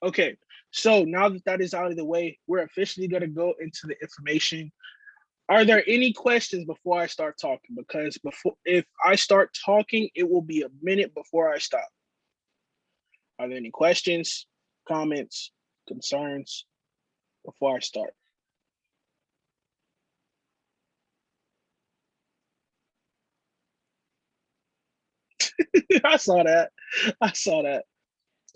Okay, so now that that is out of the way, we're officially going to go into the information. Are there any questions before I start talking? Because if I start talking, it will be a minute before I stop. Are there any questions, comments, concerns before I start? I saw that. I saw that.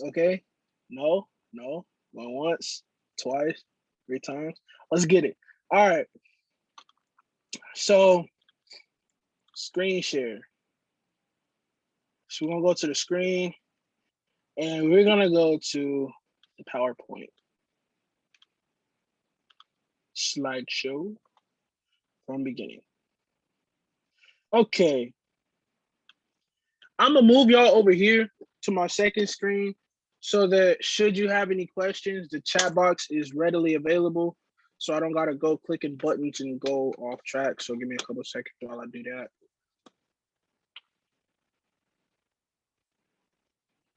Okay. No, no. Going once, twice, three times. Let's get it. All right. So screen share. So we're gonna go to the screen and we're gonna go to the PowerPoint slideshow from beginning. Okay. I'm gonna move y'all over here to my second screen so that should you have any questions, the chat box is readily available. So I don't gotta go clicking buttons and go off track. So give me a couple seconds while I do that.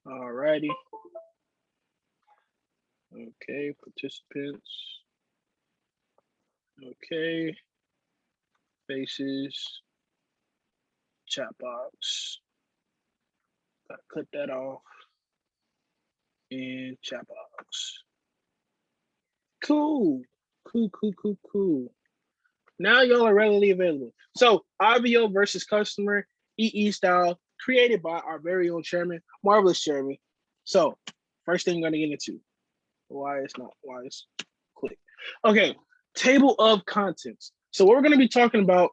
Alrighty. Okay, participants. Okay. Faces. Chat box. Gotta cut that off. And chat box. Cool. Cool. Now y'all are readily available. So IBO versus customer EE style created by our very own chairman, marvelous chairman. So first thing I'm gonna get into why it's click. Okay, table of contents. So what we're gonna be talking about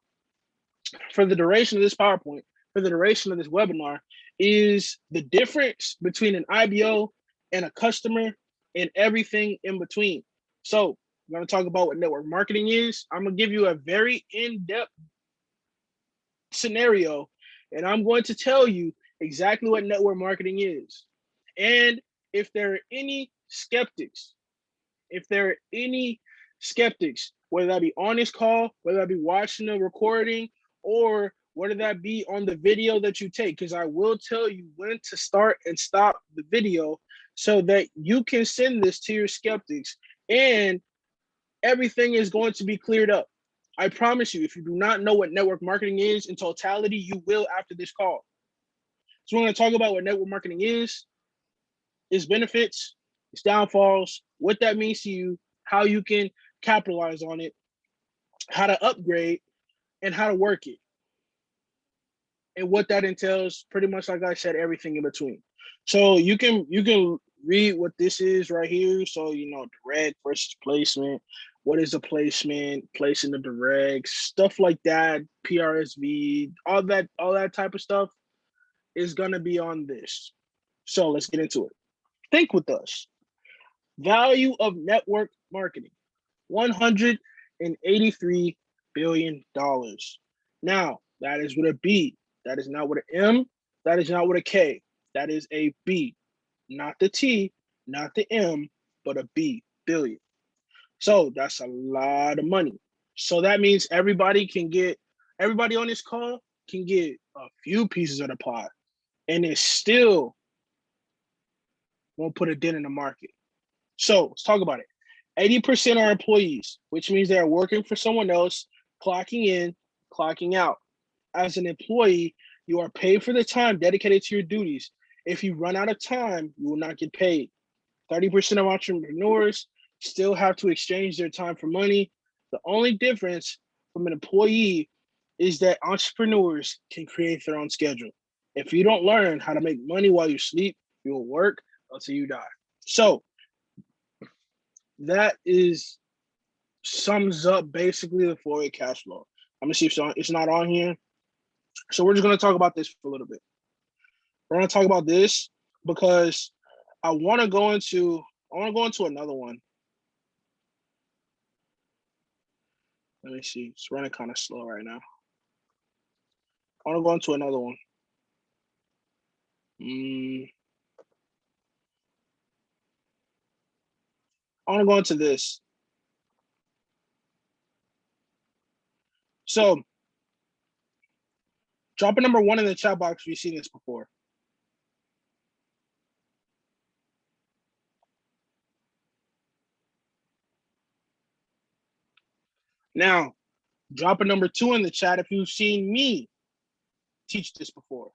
for the duration of this PowerPoint, for the duration of this webinar, is the difference between an IBO and a customer and everything in between. So we're going to talk about what network marketing is. I'm going to give you a very in-depth scenario, and I'm going to tell you exactly what network marketing is. And if there are any skeptics, whether that be on this call, whether that be watching the recording, or whether that be on the video that you take, because I will tell you when to start and stop the video so that you can send this to your skeptics and everything is going to be cleared up. I promise you, if you do not know what network marketing is in totality, you will after this call. So we're going to talk about what network marketing is, its benefits, its downfalls, what that means to you, how you can capitalize on it, how to upgrade, and how to work it. And what that entails, pretty much like I said, everything in between. So you can read what this is right here. So direct versus placement. What is a placement? Placing the direct, stuff like that, PRSV, all that type of stuff is gonna be on this. So let's get into it. Think with us. Value of network marketing, $183 billion. Now, that is with a B. That is not with an M. That is not with a K. That is a B. Not the T, not the M, but a B, billion. So that's a lot of money. So that means everybody on this call can get a few pieces of the pie, and it still won't put a dent in the market. So let's talk about it. 80% are employees, which means they are working for someone else, clocking in, clocking out. As an employee, you are paid for the time dedicated to your duties. If you run out of time, you will not get paid. 30% of entrepreneurs still have to exchange their time for money. The only difference from an employee is that entrepreneurs can create their own schedule. If you don't learn how to make money while you sleep, you will work until you die. So that sums up basically the 4A cash flow. I'm gonna see if it's not on here. So we're just gonna talk about this for a little bit. We're gonna talk about this because I want to go into another one. Let me see. It's running kind of slow right now. I want to go into another one. I want to go into this. So drop a number 1 in the chat box if you've seen this before. Now, drop a number 2 in the chat if you've seen me teach this before.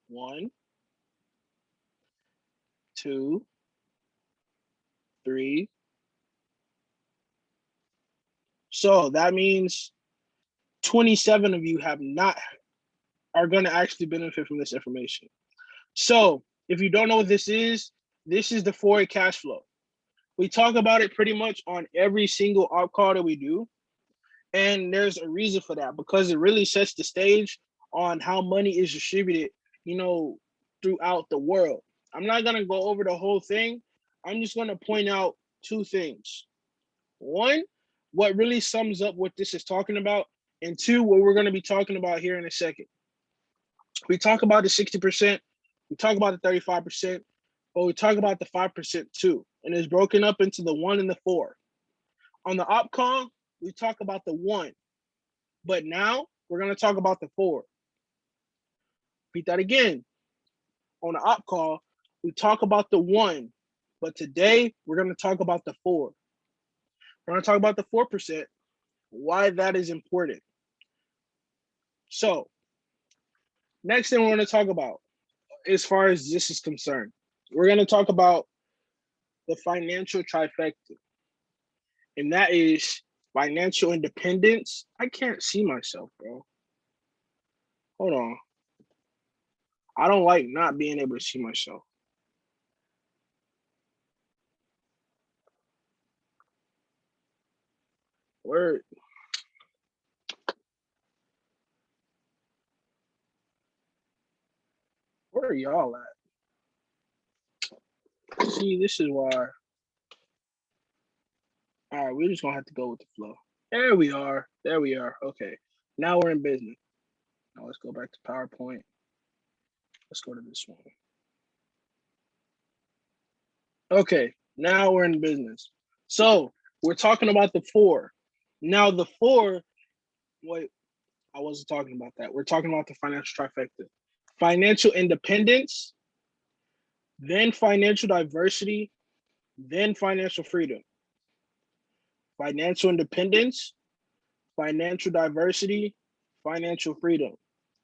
1, 2, 3. So that means 27 of you are going to actually benefit from this information. So if you don't know what this is the forward cash flow. We talk about it pretty much on every single op call that we do. And there's a reason for that, because it really sets the stage on how money is distributed, throughout the world. I'm not going to go over the whole thing. I'm just going to point out 2 things. 1, what really sums up what this is talking about, and 2, what we're going to be talking about here in a second. We talk about the 60%, we talk about the 35%, but we talk about the 5% too. And it's broken up into the 1 and the 4. On the op call, we talk about the 1, but now we're going to talk about the 4. Repeat that again. On the op call, we talk about the 1, but today we're going to talk about the 4. We're going to talk about the 4%, why that is important. So, next thing we're going to talk about, as far as this is concerned, we're going to talk about the financial trifecta. And that is financial independence. I can't see myself, bro. Hold on. I don't like not being able to see myself. Where are y'all at? See, this is why. All right, we're just gonna have to go with the flow. There we are. There we are. Okay. Now we're in business. Now let's go back to PowerPoint. Let's go to this one. Okay, now we're in business. So we're talking about the 4. Now the 4, wait, I wasn't talking about that. We're talking about the financial trifecta. Financial independence, then financial diversity, then financial freedom. Financial independence, financial diversity, financial freedom.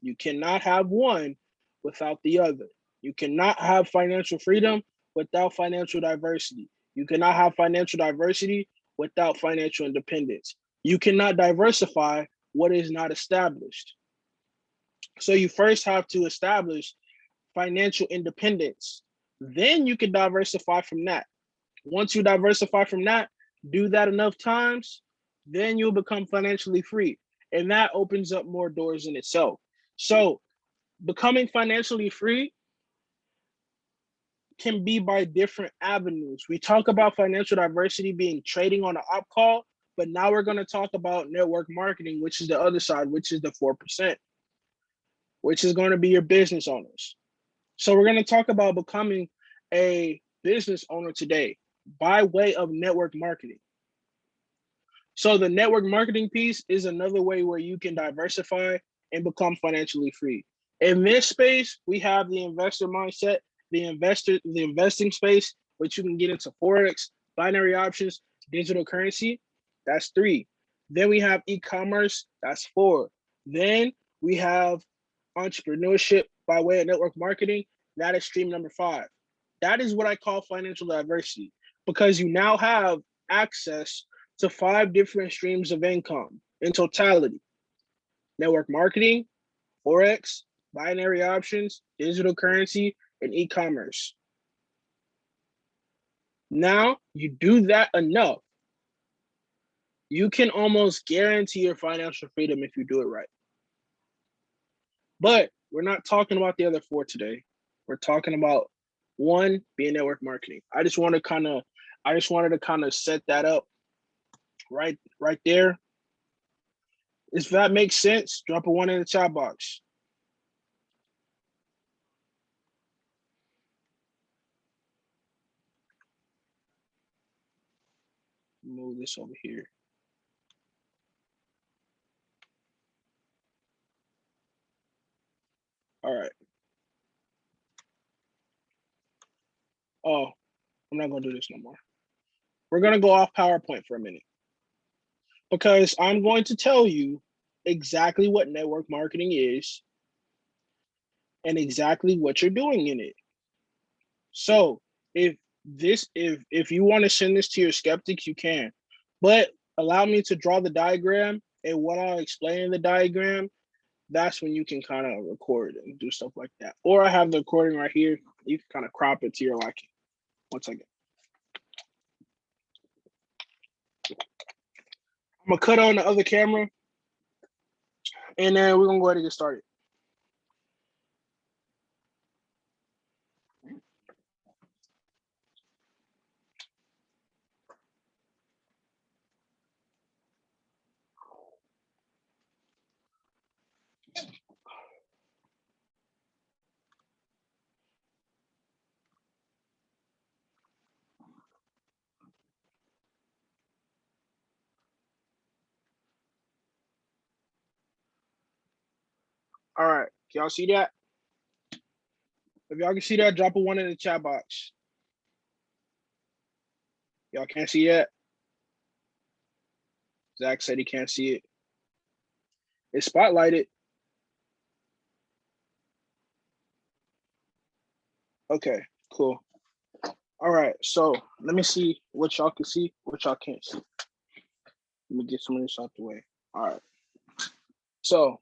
You cannot have one without the other. You cannot have financial freedom without financial diversity. You cannot have financial diversity without financial independence. You cannot diversify what is not established. So you first have to establish financial independence. Then you can diversify from that. Once you diversify from that, do that enough times, then you'll become financially free. And that opens up more doors in itself. So becoming financially free can be by different avenues. We talk about financial diversity being trading on an op call, but now we're going to talk about network marketing, which is the other side, which is the 4%, which is going to be your business owners. So we're going to talk about becoming a business owner today by way of network marketing. So the network marketing piece is another way where you can diversify and become financially free. In this space, we have the investor mindset, the investing space, which you can get into Forex, binary options, digital currency. That's 3. Then we have e-commerce. That's 4. Then we have entrepreneurship by way of network marketing. That is stream number 5. That is what I call financial diversity, because you now have access to 5 different streams of income in totality: network marketing, Forex, binary options, digital currency, and e-commerce. Now you do that enough, you can almost guarantee your financial freedom if you do it right. But we're not talking about the other 4 today. We're talking about 1 being network marketing. I just wanted to kind of set that up right there. If that makes sense, drop a 1 in the chat box. Move this over here. All right. Oh, I'm not gonna do this no more. we're gonna go off PowerPoint for a minute because I'm going to tell you exactly what network marketing is and exactly what you're doing in it. So if you want to send this to your skeptics, you can, but allow me to draw the diagram, and what I'll explain in the diagram, that's when you can kind of record and do stuff like that. Or I have the recording right here. You can kind of crop it to your liking. One second. I'm gonna cut on the other camera, and then we're gonna go ahead and get started. All right, can y'all see that? If y'all can see that, drop a one in the chat box. Y'all can't see that? Zach said he can't see it. It's spotlighted. Okay, cool. All right, so let me see what y'all can see, what y'all can't see. Let me get some of this out the way. All right. So,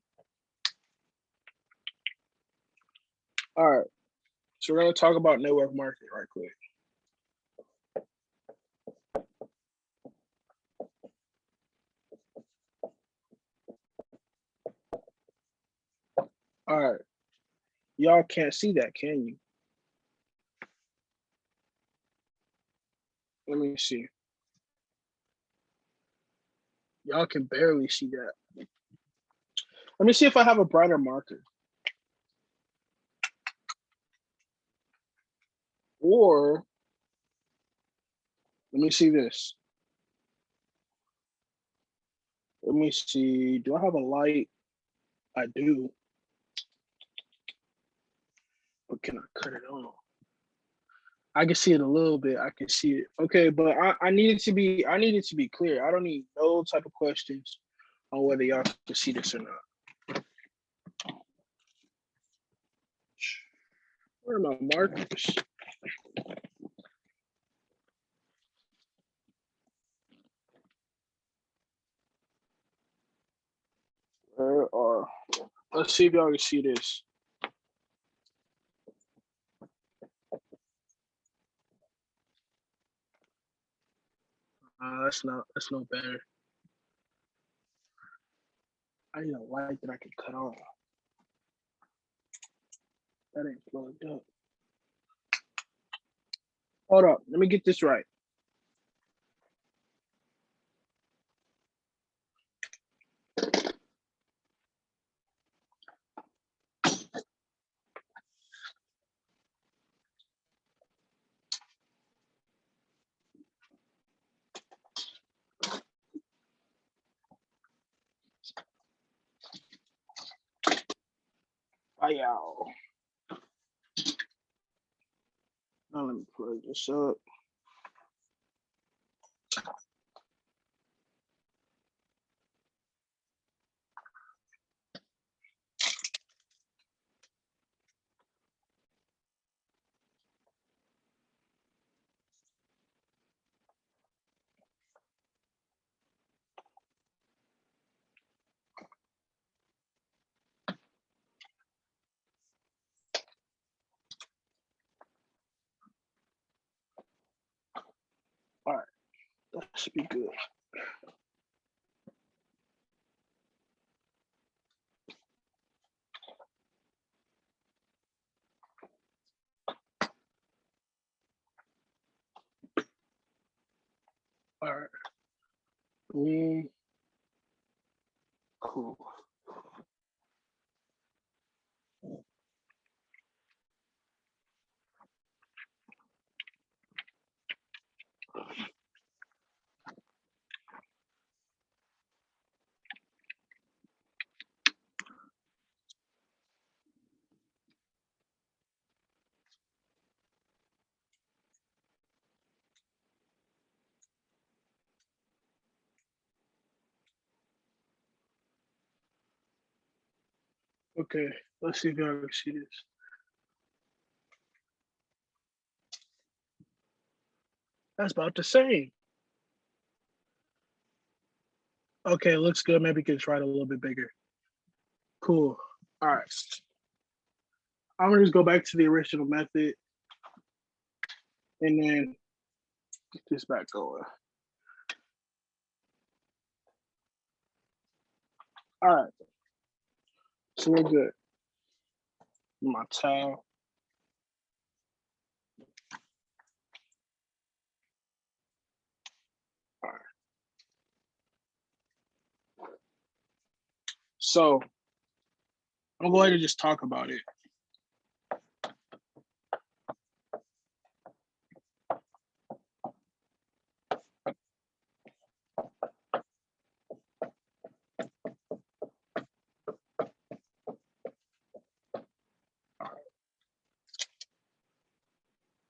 all right. So we're gonna talk about network marketing right quick. All right. Y'all can't see that, can you? Let me see. Y'all can barely see that. Let me see if I have a brighter marker. Or let me see this. Let me see. Do I have a light? I do. But can I cut it on? I can see it a little bit. I can see it. Okay, but I need it to be clear. I don't need no type of questions on whether y'all can see this or not. Where are my markers? Where are, let's see if y'all can see this. That's no better. I need a light that I can cut off. That ain't plugged up. Hold up, let me get this right. Now let me plug this up. All right, that should be good. All right. Cool. Okay, let's see if y'all can see this. That's about the same. Okay, looks good. Maybe we can try it a little bit bigger. Cool. All right. I'm gonna just go back to the original method and then get this back going. All right. So we're good. My towel. All right. So I'm going to just talk about it.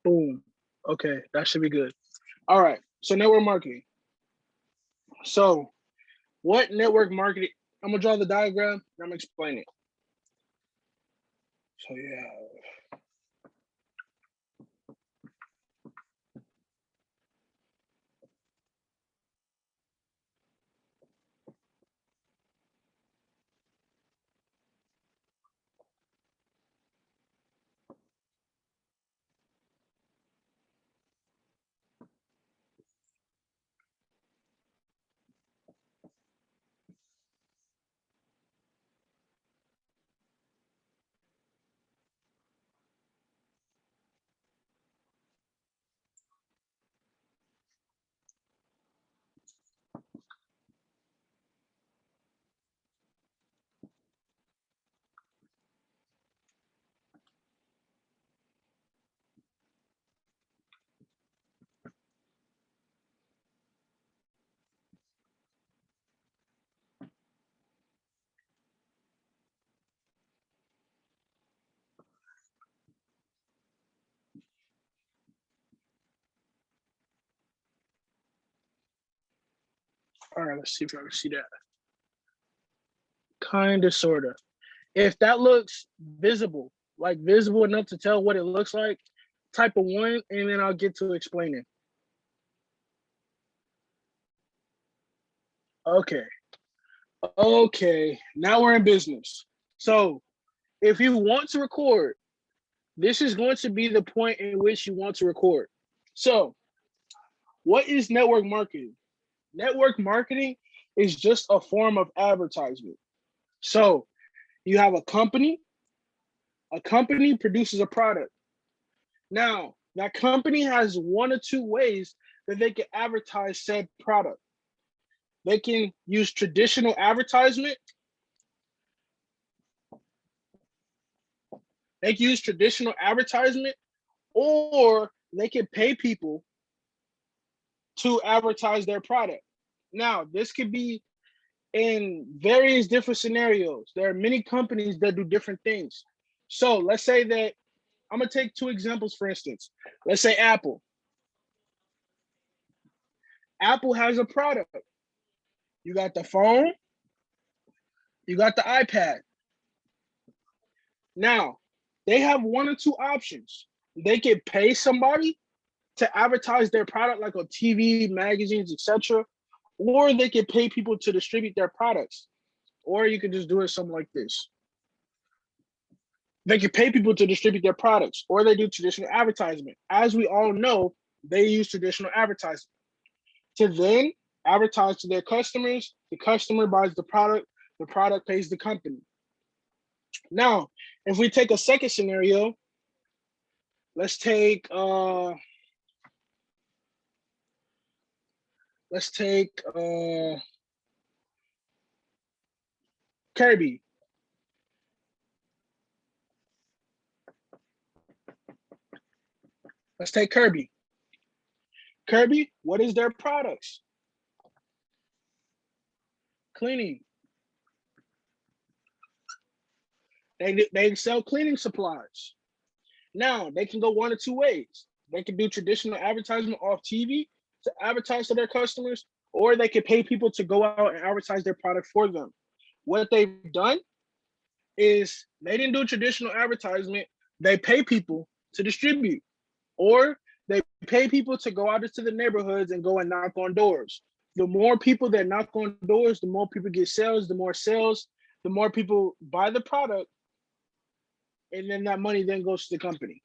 Boom. Okay, that should be good. All right. So network marketing. So what network marketing? I'm gonna draw the diagram and I'm gonna explain it. So yeah. All right, let's see if I can see that. Kind of, sort of. If that looks visible, like visible enough to tell what it looks like, type of one, and then I'll get to explaining. Okay. Okay. Now we're in business. So if you want to record, this is going to be the point in which you want to record. So, what is network marketing? Network marketing is just a form of advertisement. So, you have a company produces a product. Now, that company has one or two ways that they can advertise said product. They can use traditional advertisement. They can use traditional advertisement, or they can pay people to advertise their product. Now, this could be in various different scenarios. There are many companies that do different things. So let's say that I'm gonna take two examples, for instance. Let's say Apple. Apple has a product. You got the phone, you got the iPad. Now, they have one or two options. They can pay somebody to advertise their product, like on TV, magazines, etc., or they can pay people to distribute their products. Or you can just do it something like this. They can pay people to distribute their products, or they do traditional advertisement. As we all know, they use traditional advertising to then advertise to their customers. The customer buys the product pays the company. Now, if we take a second scenario, let's take let's take Kirby. Let's take Kirby. Kirby, what is their products? Cleaning. They sell cleaning supplies. Now they can go one or two ways. They can do traditional advertisement off TV to advertise to their customers, or they can pay people to go out and advertise their product for them. What they've done is they didn't do traditional advertisement. They pay people to distribute, or they pay people to go out into the neighborhoods and go and knock on doors. The more people that knock on doors, the more people get sales. The more sales, the more people buy the product, and then that money then goes to the company.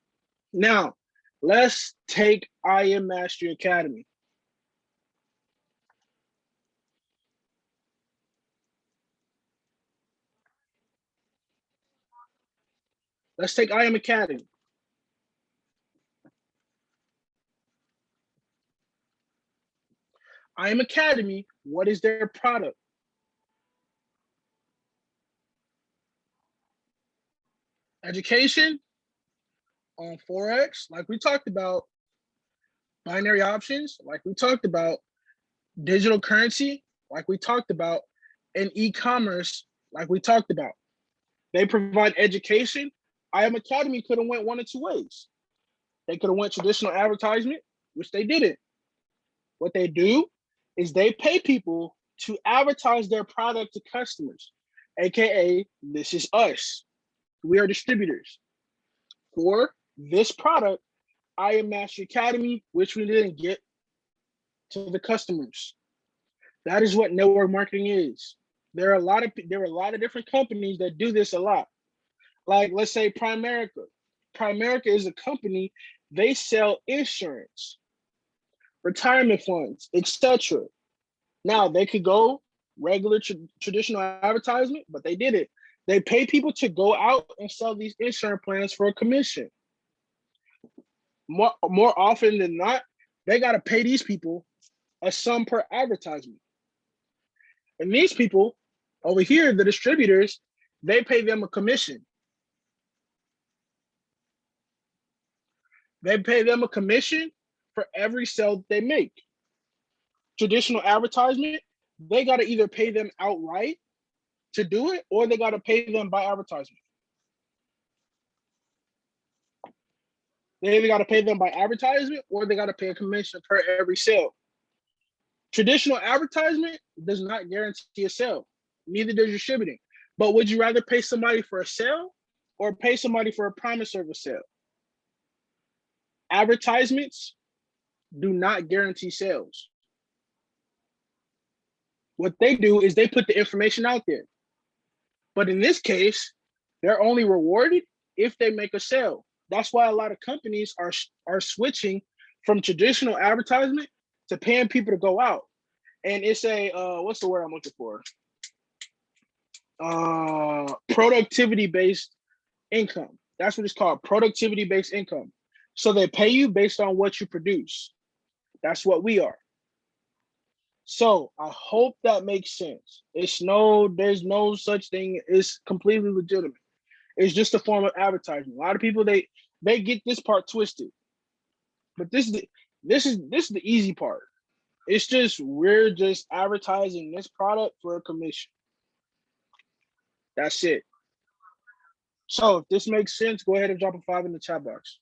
Now, let's take IM Mastery Academy. Let's take IM Academy. IM Academy, what is their product? Education on Forex, like we talked about, binary options, like we talked about, digital currency, like we talked about, and e-commerce, like we talked about. They provide education. IM Academy could have went one of two ways. They could have went traditional advertisement, which they didn't. What they do is they pay people to advertise their product to customers, aka this is us. We are distributors for this product, IM Mastery Academy, which we didn't get to the customers. That is what network marketing is. There are a lot of different companies that do this a lot. Like let's say Primerica. Primerica is a company, they sell insurance, retirement funds, etc. Now they could go regular traditional advertisement, but they did it. They pay people to go out and sell these insurance plans for a commission. More often than not, they got to pay these people a sum per advertisement. And these people over here, the distributors, they pay them a commission. They pay them a commission for every sale they make. Traditional advertisement, they got to either pay them outright to do it, or they got to pay them by advertisement. They either got to pay them by advertisement, or they got to pay a commission per every sale. Traditional advertisement does not guarantee a sale. Neither does distributing. But would you rather pay somebody for a sale or pay somebody for a promise of a sale? Advertisements do not guarantee sales. What they do is they put the information out there. But in this case, they're only rewarded if they make a sale. That's why a lot of companies are switching from traditional advertisement to paying people to go out. And it's a what's the word I'm looking for? Productivity-based income. That's what it's called, productivity-based income. So they pay you based on what you produce. That's what we are. So I hope that makes sense. There's no such thing. It's completely legitimate. It's just a form of advertising. A lot of people they get this part twisted. But this is the easy part. It's just we're just advertising this product for a commission. That's it. So if this makes sense, go ahead and drop a 5 in the chat box.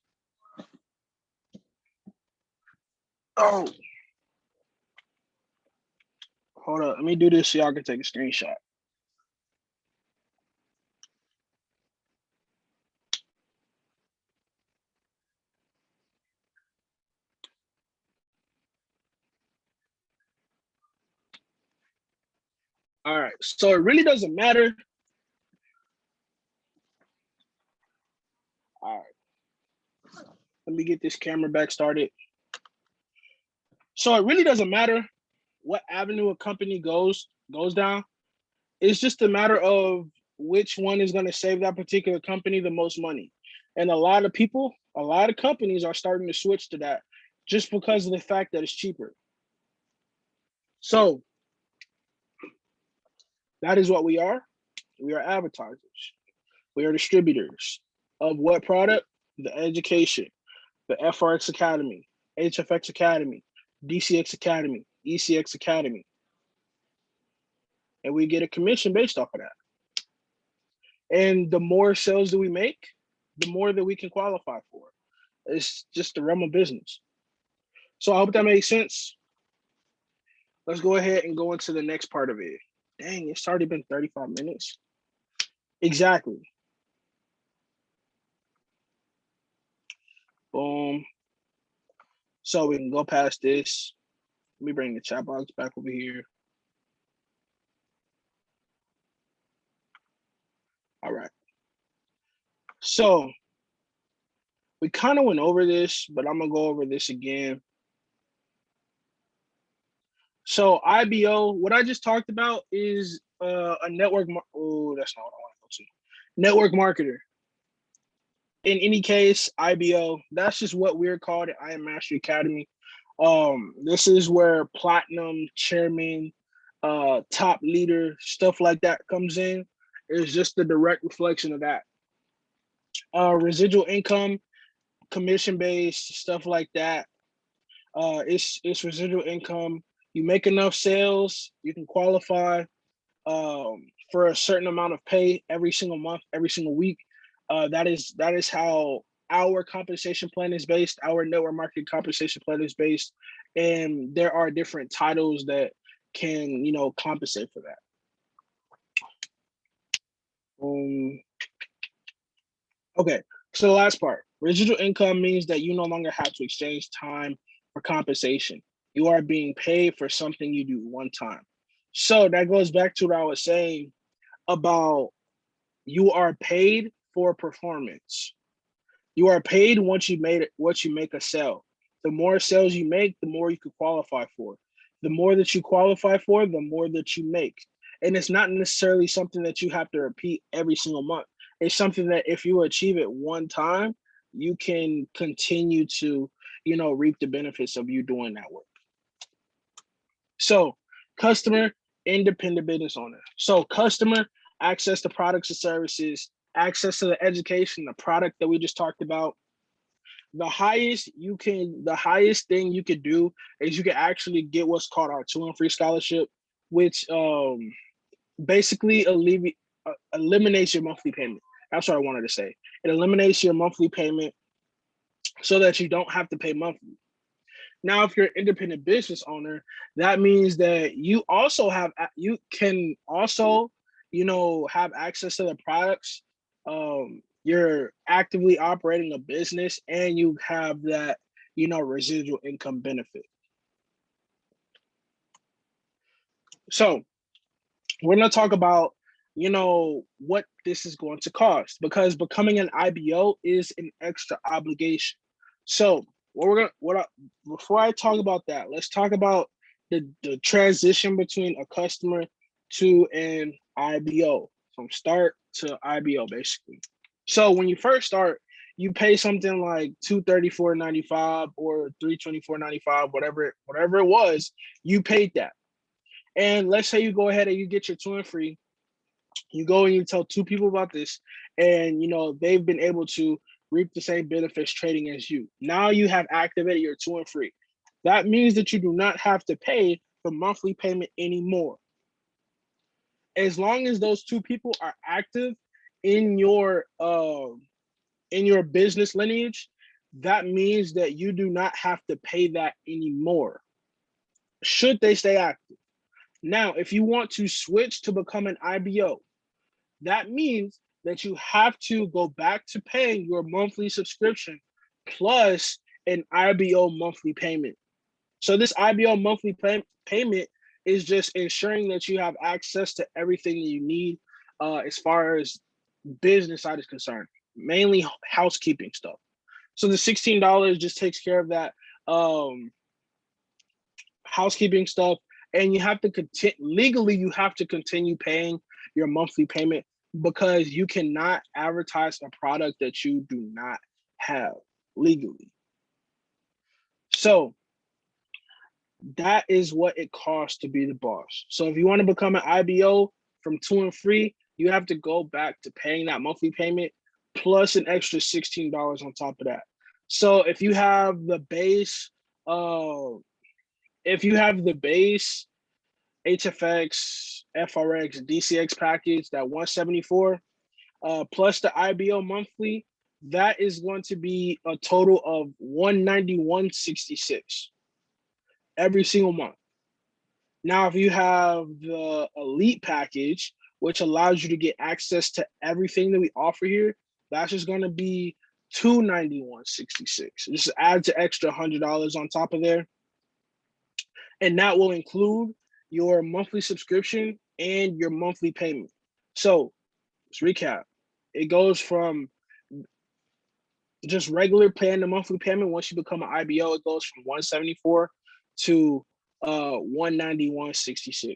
Oh, hold up. Let me do this so y'all can take a screenshot. All right. So it really doesn't matter. All right. Let me get this camera back started. So it really doesn't matter what avenue a company goes down. It's just a matter of which one is going to save that particular company the most money. And a lot of companies are starting to switch to that just because of the fact that it's cheaper. So that is what we are. We are advertisers. We are distributors of what product? The education, the FRX Academy, HFX Academy, DCX Academy, ECX Academy. And we get a commission based off of that. And the more sales that we make, the more that we can qualify for. It's just the realm of business. So I hope that makes sense. Let's go ahead and go into the next part of it. Dang, it's already been 35 minutes. Exactly. Boom. So we can go past this. Let me bring the chat box back over here. All right. So we kind of went over this, but I'm gonna go over this again. So IBO, what I just talked about is a network. Oh, that's not what I want to go to. Network marketer. In any case, IBO, that's just what we're called at I Am Mastery Academy. This is where platinum, chairman, top leader, stuff like that comes in. It's just the direct reflection of that. Residual income, commission based, stuff like that. It's residual income. You make enough sales, you can qualify for a certain amount of pay every single month, every single week. That is how our compensation plan is based. Our network marketing compensation plan is based, and there are different titles that can compensate for that. Okay, so the last part, residual income means that you no longer have to exchange time for compensation. You are being paid for something you do one time. So that goes back to what I was saying about you are paid for performance. You are paid once you made it, what you make a sale. The more sales you make, the more you could qualify for. The more that you qualify for, the more that you make. And it's not necessarily something that you have to repeat every single month. It's something that if you achieve it one time, you can continue to, reap the benefits of you doing that work. So, customer, independent business owner. So, customer, access to products and services, access to the education, the product that we just talked about. The highest thing you could do is you can actually get what's called our 2 and free scholarship, which basically eliminates your monthly payment. That's what I wanted to say. It eliminates your monthly payment so that you don't have to pay monthly. Now, if you're an independent business owner, that means that you can also, have access to the products. You're actively operating a business and you have that, residual income benefit. So we're going to talk about, what this is going to cost, because becoming an IBO is an extra obligation. So before I talk about that, let's talk about the transition between a customer to an IBO, from start to IBO, basically. So when you first start, you pay something like $234.95 or $324.95, whatever it was, you paid that. And let's say you go ahead and you get your 2 and free. You go and you tell 2 people about this, and they've been able to reap the same benefits trading as you. Now you have activated your 2 and free. That means that you do not have to pay the monthly payment anymore. As long as those 2 people are active in your business lineage, that means that you do not have to pay that anymore, should they stay active. Now, if you want to switch to become an IBO, that means that you have to go back to paying your monthly subscription plus an IBO monthly payment. So this IBO monthly payment is just ensuring that you have access to everything you need as far as business side is concerned, mainly housekeeping stuff. So the $16 just takes care of that housekeeping stuff, and you have to legally you have to continue paying your monthly payment, because you cannot advertise a product that you do not have legally. So that is what it costs to be the boss. So if you want to become an IBO from 2 and free, you have to go back to paying that monthly payment plus an extra $16 on top of that. So if you have the base HFX, FRX, DCX package, that 174, plus the IBO monthly, that is going to be a total of 191.66 every single month. Now, if you have the elite package, which allows you to get access to everything that we offer here, that's just going to be $291.66. Just add the extra $100 on top of there, and that will include your monthly subscription and your monthly payment. So let's recap. It goes from just regular paying the monthly payment. Once you become an IBO, it goes from 174 to 191.66.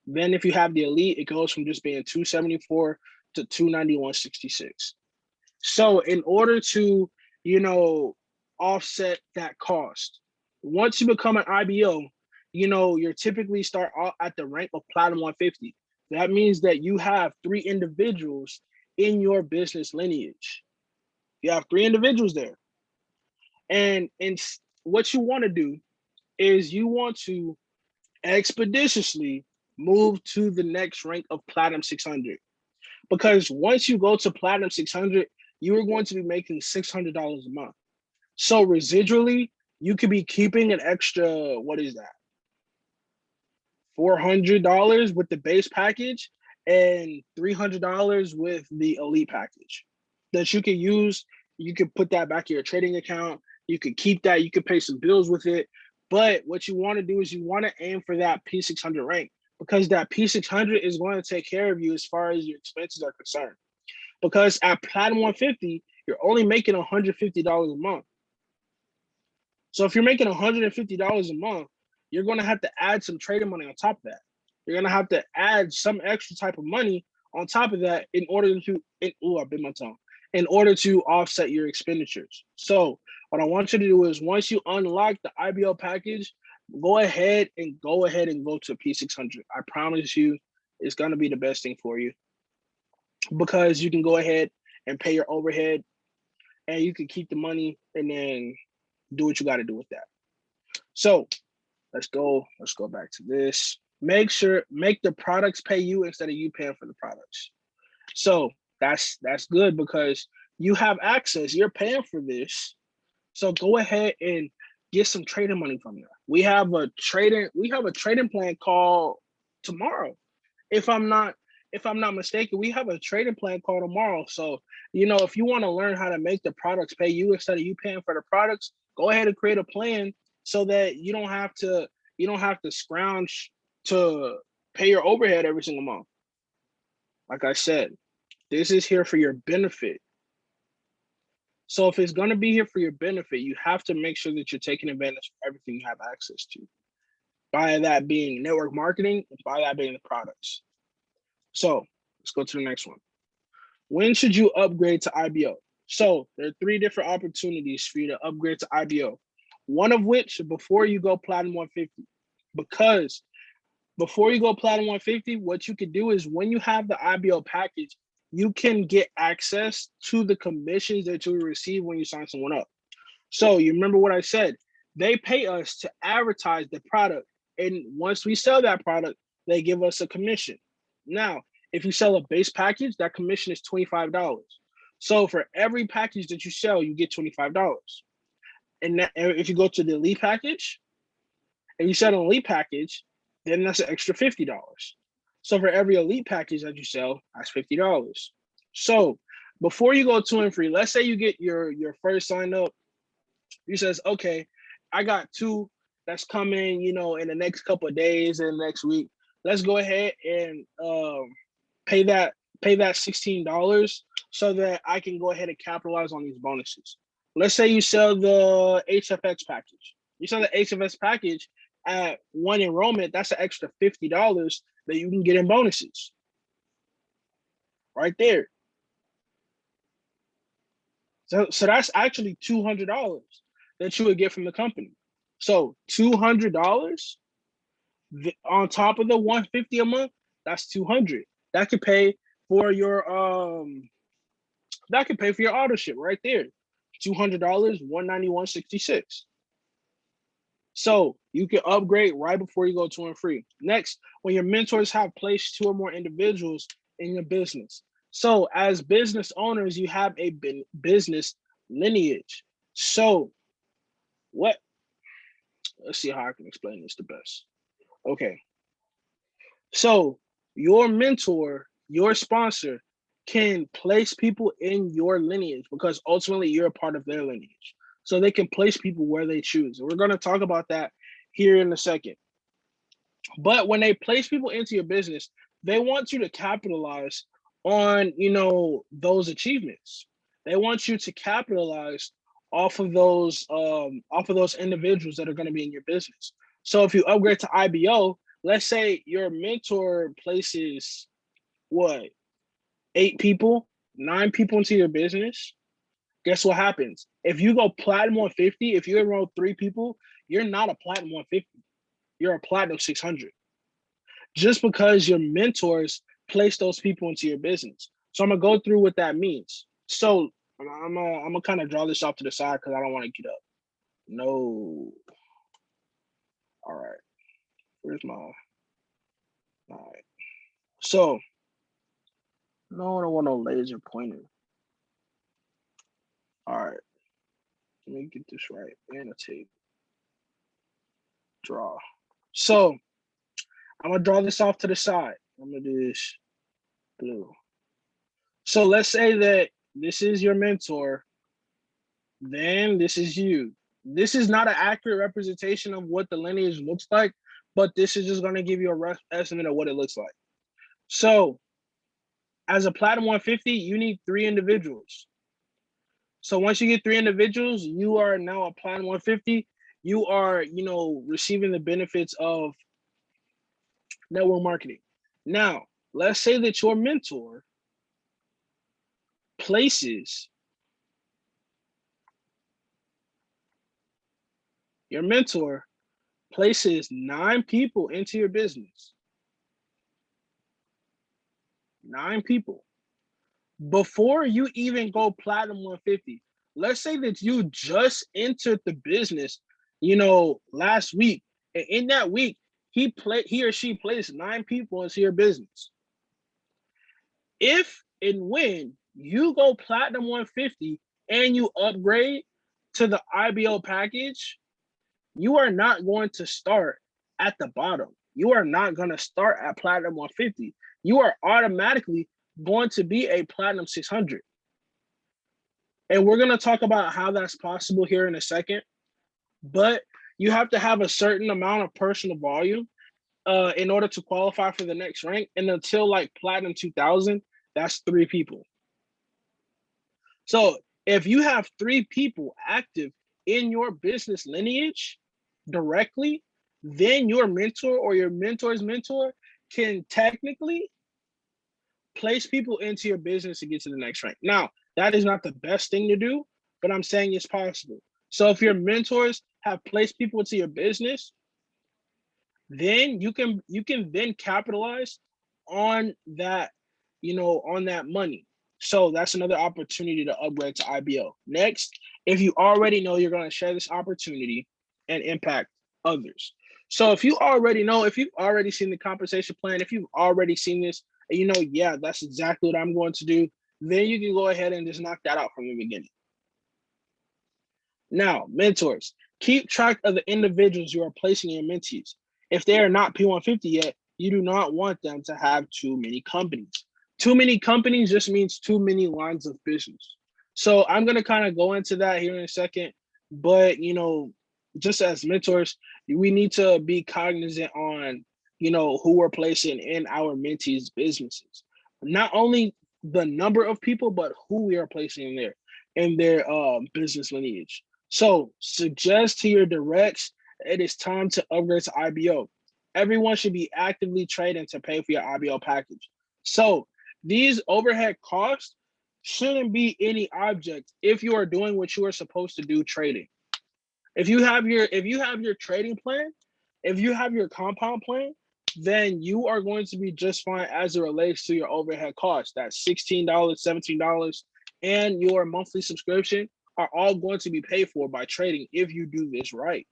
Then if you have the elite, it goes from just being 274 to 291.66. So in order to, offset that cost, once you become an IBO, you're typically start at the rank of Platinum 150. That means that you have 3 individuals in your business lineage. You have 3 individuals there. And what you want to do is you want to expeditiously move to the next rank of Platinum 600. Because once you go to Platinum 600, you are going to be making $600 a month. So residually, you could be keeping an extra, what is that? $400 with the base package and $300 with the elite package that you can use. You can put that back in your trading account. You could keep that. You could pay some bills with it. But what you want to do is you want to aim for that P600 rank, because that P600 is going to take care of you as far as your expenses are concerned. Because at Platinum 150, you're only making $150 a month. So if you're making $150 a month, you're going to have to add some trading money on top of that. You're going to have to add some extra type of money on top of that in order to, I bit my tongue, in order to offset your expenditures. So what I want you to do is, once you unlock the IBO package, go ahead and go to P600. I promise you, it's going to be the best thing for you, because you can go ahead and pay your overhead, and you can keep the money and then do what you got to do with that. So let's go back to this. Make the products pay you instead of you paying for the products. So that's good, because you have access. You're paying for this. So go ahead and get some trading money from there. We have a trading plan call tomorrow. If I'm not mistaken, we have a trading plan call tomorrow. So, if you want to learn how to make the products pay you instead of you paying for the products, go ahead and create a plan so that you don't have to scrounge to pay your overhead every single month. Like I said, this is here for your benefit. So if it's going to be here for your benefit, you have to make sure that you're taking advantage of everything you have access to. By that being network marketing, and by that being the products. So let's go to the next one. When should you upgrade to IBO? So there are 3 different opportunities for you to upgrade to IBO. One of which, before you go Platinum 150. Because before you go Platinum 150, what you can do is, when you have the IBO package, you can get access to the commissions that you receive when you sign someone up. So you remember what I said? They pay us to advertise the product. And once we sell that product, they give us a commission. Now, if you sell a base package, that commission is $25. So for every package that you sell, you get $25. And if you go to the elite package and you sell an elite package, then that's an extra $50. So for every elite package that you sell, that's $50. So before you go 2 and free, let's say you get your first sign up. You says, okay, I got 2 that's coming, in the next couple of days and next week. Let's go ahead and pay that $16 so that I can go ahead and capitalize on these bonuses. Let's say you sell the HFX package. You sell the HFX package at 1 enrollment, that's an extra $50 that you can get in bonuses. Right there. So that's actually $200 that you would get from the company. So $200 on top of the $150 a month, that's $200. That could pay for your auto ship right there. $200, $191.66. So you can upgrade right before you go 2 and free. Next, when your mentors have placed 2 or more individuals in your business. So as business owners, you have a business lineage. So let's see how I can explain this the best. Okay. So your mentor your sponsor can place people in your lineage because ultimately you're a part of their lineage. So they can place people where they choose. We're going to talk about that here in a second. But when they place people into your business, they want you to capitalize on, those achievements. They want you to capitalize off of those individuals that are going to be in your business. So if you upgrade to IBO, let's say your mentor places what, 8 people, 9 people into your business. Guess what happens? If you go platinum 150, if you enroll 3 people, you're not a platinum 150. You're a platinum 600. Just because your mentors place those people into your business. So I'm gonna go through what that means. So I'm gonna kind of draw this off to the side because I don't want to get up. No. All right. Where's my? All right. So no, I don't want no laser pointer. All right. Let me get this right. Annotate. Draw. So I'm gonna draw this off to the side. I'm gonna do this blue. So let's say that this is your mentor, then this is you. This is not an accurate representation of what the lineage looks like, but this is just going to give you a rough estimate of what it looks like. So as a platinum 150, you need 3 individuals. So once you get 3 individuals, you are now a platinum 150. You are, receiving the benefits of network marketing. Now, let's say that your mentor places your mentor places 9 people into your business. 9 people. Before you even go platinum 150, let's say that you just entered the business, last week. And in that week, he or she placed 9 people into your business. If and when you go platinum 150 and you upgrade to the IBO package, you are not going to start at the bottom. You are not going to start at platinum 150. You are automatically going to be a platinum 600. And we're going to talk about how that's possible here in a second. But you have to have a certain amount of personal volume in order to qualify for the next rank. And until like platinum 2000, that's 3 people. So if you have 3 people active in your business lineage directly, then your mentor or your mentor's mentor can technically place people into your business to get to the next rank. Now, that is not the best thing to do, but I'm saying it's possible. So if your mentors have placed people into your business, then you can then capitalize on that, on that money. So that's another opportunity to upgrade to IBO. Next, if you already know you're going to share this opportunity and impact others. So if you already know, if you've already seen the compensation plan, if you've already seen this, and yeah, that's exactly what I'm going to do, then you can go ahead and just knock that out from the beginning. Now, mentors, keep track of the individuals you are placing in mentees. If they are not P150 yet, you do not want them to have too many companies. Too many companies just means too many lines of business. So I'm going to kind of go into that here in a second. But, just as mentors, we need to be cognizant on, who we're placing in our mentees' businesses. Not only the number of people, but who we are placing in their business lineage. So suggest to your directs, it is time to upgrade to IBO. Everyone should be actively trading to pay for your IBO package. So these overhead costs shouldn't be any object if you are doing what you are supposed to do trading. If you have your trading plan, if you have your compound plan, then you are going to be just fine as it relates to your overhead costs. That's $16, $17, and your monthly subscription are all going to be paid for by trading if you do this right.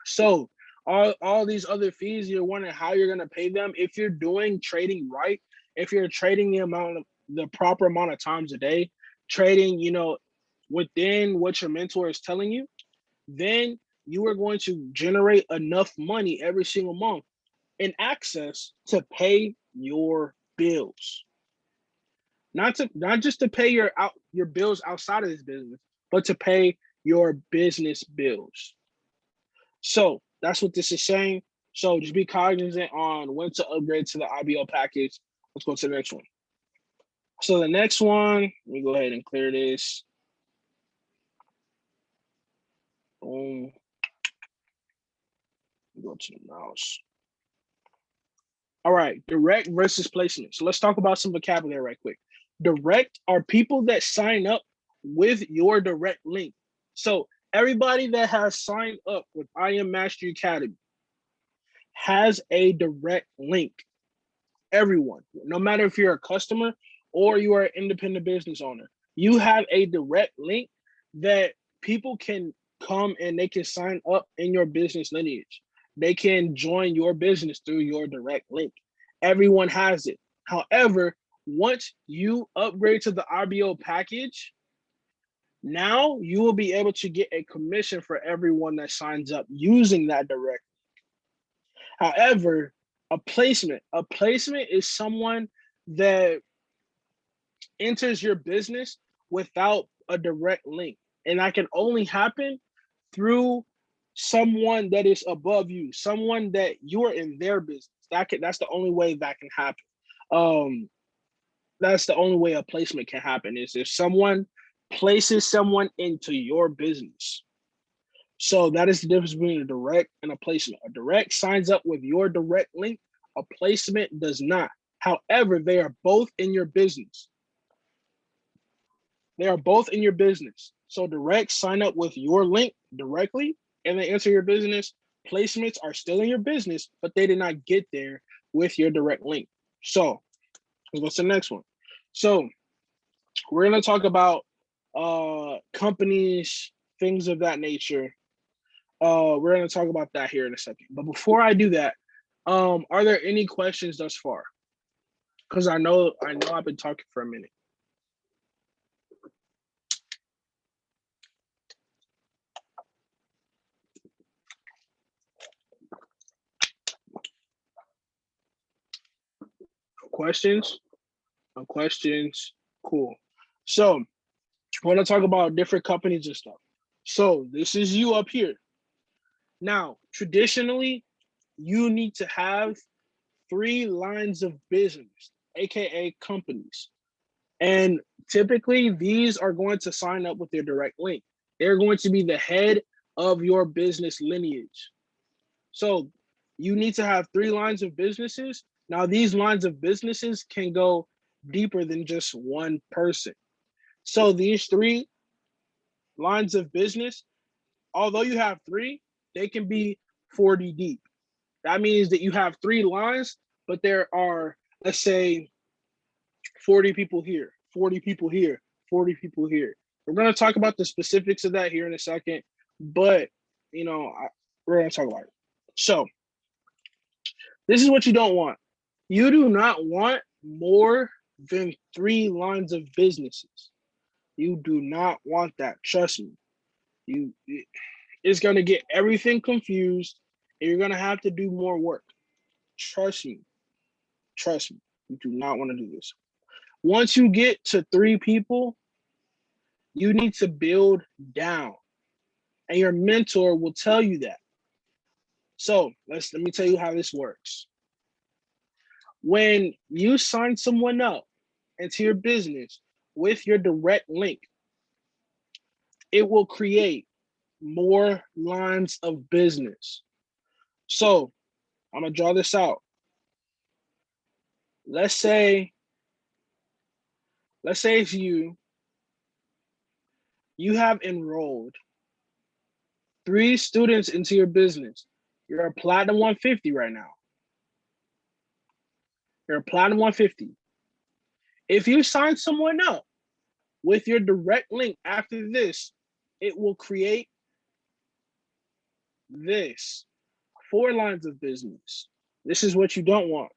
So all these other fees, you're wondering how you're going to pay them. If you're doing trading right, if you're trading the proper amount of times a day, trading, within what your mentor is telling you, then you are going to generate enough money every single month in access to pay your bills. Not just to pay your bills outside of this business, but to pay your business bills. So that's what this is saying. So just be cognizant on when to upgrade to the IBO package. Let's go to the next one. So the next one, let me go ahead and clear this. Boom. Go to the mouse. All right, direct versus placement. So let's talk about some vocabulary right quick. Direct are people that sign up with your direct link. So everybody that has signed up with I Am Mastery Academy has a direct link. Everyone, no matter if you're a customer or you are an independent business owner, you have a direct link that people can come and they can sign up in your business lineage. They can join your business through your direct link. Everyone has it. However, once you upgrade to the IBO package, now you will be able to get a commission for everyone that signs up using that direct. However, a placement is someone that enters your business without a direct link. And that can only happen through someone that is above you, someone that you are in their business. That's the only way that can happen. That's the only way a placement can happen is if someone places someone into your business. So that is the difference between a direct and a placement. A direct signs up with your direct link. A placement does not. However, they are both in your business. They are both in your business. So direct sign up with your link directly and they enter your business. Placements are still in your business, but they did not get there with your direct link. So let's go to the next one. So we're going to talk about companies, things of that nature. We're going to talk about that here in a second. But before I do that, are there any questions thus far? Because I know I've been talking for a minute. Questions? No questions? Cool. So I want to talk about different companies and stuff. So this is you up here. Now, traditionally, you need to have 3 lines of business, aka companies. And typically these are going to sign up with their direct link. They're going to be the head of your business lineage. So you need to have 3 lines of businesses. Now these lines of businesses can go deeper than just one person. So these 3 lines of business, although you have 3, they can be 40 deep. That means that you have 3 lines, but there are, let's say, 40 people here, 40 people here, 40 people here. We're going to talk about the specifics of that here in a second, but we're going to talk about it. So this is what you don't want. You do not want more than 3 lines of businesses. You do not want that. Trust me. It's going to get everything confused and you're going to have to do more work. Trust me. Trust me. You do not want to do this. Once you get to 3 people, you need to build down. And your mentor will tell you that. So let me tell you how this works. When you sign someone up into your business with your direct link, it will create more lines of business. So I'm going to draw this out. Let's say if you have enrolled 3 students into your business. You're a platinum 150 right now. You're a platinum 150. If you sign someone up with your direct link after this, it will create this 4 lines of business. This is what you don't want.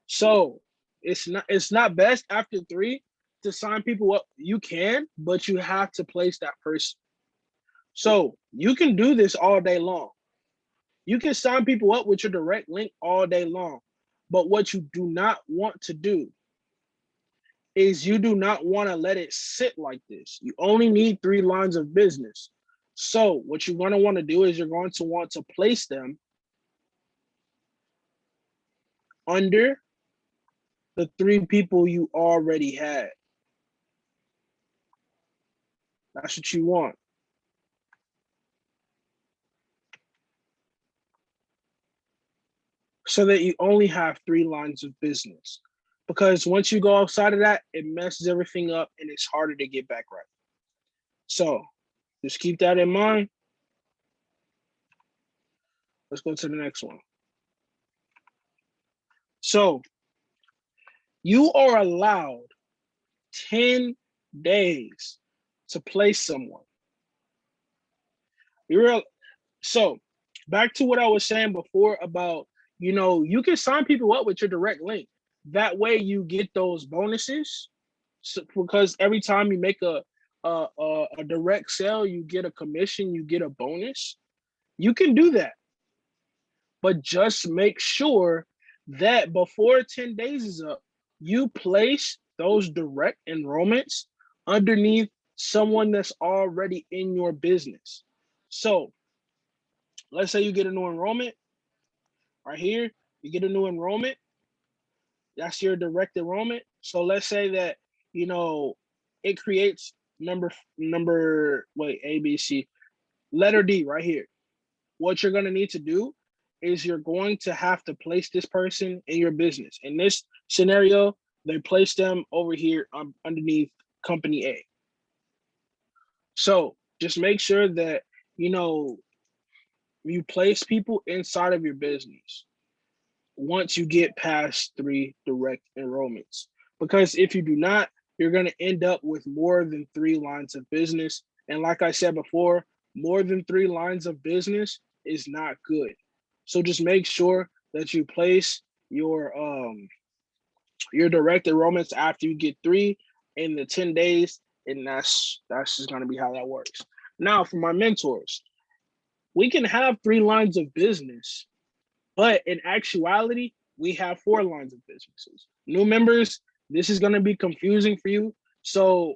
So it's not best after 3 to sign people up. You can, but you have to place that person. So you can do this all day long. You can sign people up with your direct link all day long. But what you do not want to do is you do not want to let it sit like this. You only need 3 lines of business. So what you're going to want to do is you're going to want to place them under the 3 people you already had. That's what you want. So that you only have 3 lines of business. Because once you go outside of that, it messes everything up and it's harder to get back right. So just keep that in mind. Let's go to the next one. So you are allowed 10 days to place someone. So back to what I was saying before about, you can sign people up with your direct link. That way you get those bonuses. So, because every time you make a direct sale, you get a commission, you get a bonus. You can do that. But just make sure that before 10 days is up, you place those direct enrollments underneath someone that's already in your business. So let's say you get a new enrollment right here, you get a new enrollment. That's your direct enrollment. So let's say that, it creates A, B, C, letter D right here. What you're going to need to do is you're going to have to place this person in your business. In this scenario, they place them over here underneath company A. So just make sure that, you place people inside of your business once you get past 3 direct enrollments. Because if you do not, you're going to end up with more than 3 lines of business. And like I said before, more than 3 lines of business is not good. So just make sure that you place your direct enrollments after you get 3 in the 10 days, and that's just going to be how that works. Now, for my mentors, we can have 3 lines of business, but in actuality, we have 4 lines of businesses. New members, this is going to be confusing for you. So,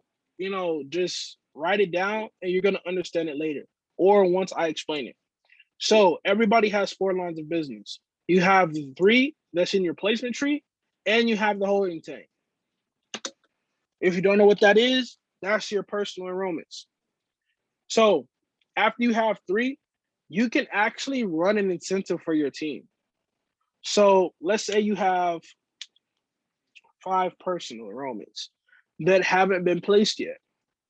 just write it down and you're going to understand it later or once I explain it. So everybody has 4 lines of business. You have the 3 that's in your placement tree and you have the holding tank. If you don't know what that is, that's your personal enrollments. So after you have 3, you can actually run an incentive for your team. So let's say you have 5 personal enrollments that haven't been placed yet.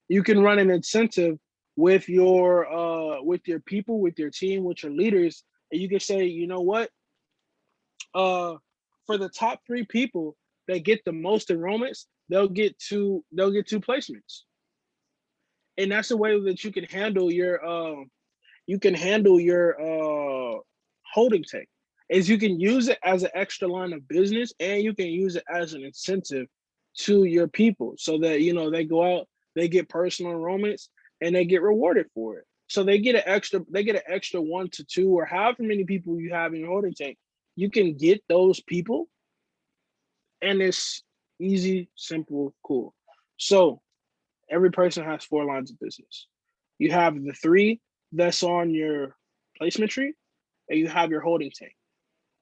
You can run an incentive with your people, with your team, with your leaders, and you can say, you know what? For the top 3 people that get the most enrollments, they'll get 2 placements. And that's the way that you can handle your holding tank, is you can use it as an extra line of business and you can use it as an incentive to your people so that they go out, they get personal enrollments and they get rewarded for it. So they get an extra 1 to 2 or however many people you have in your holding tank. You can get those people and it's easy, simple, cool. So every person has 4 lines of business. You have the 3 that's on your placement tree, and you have your holding tank.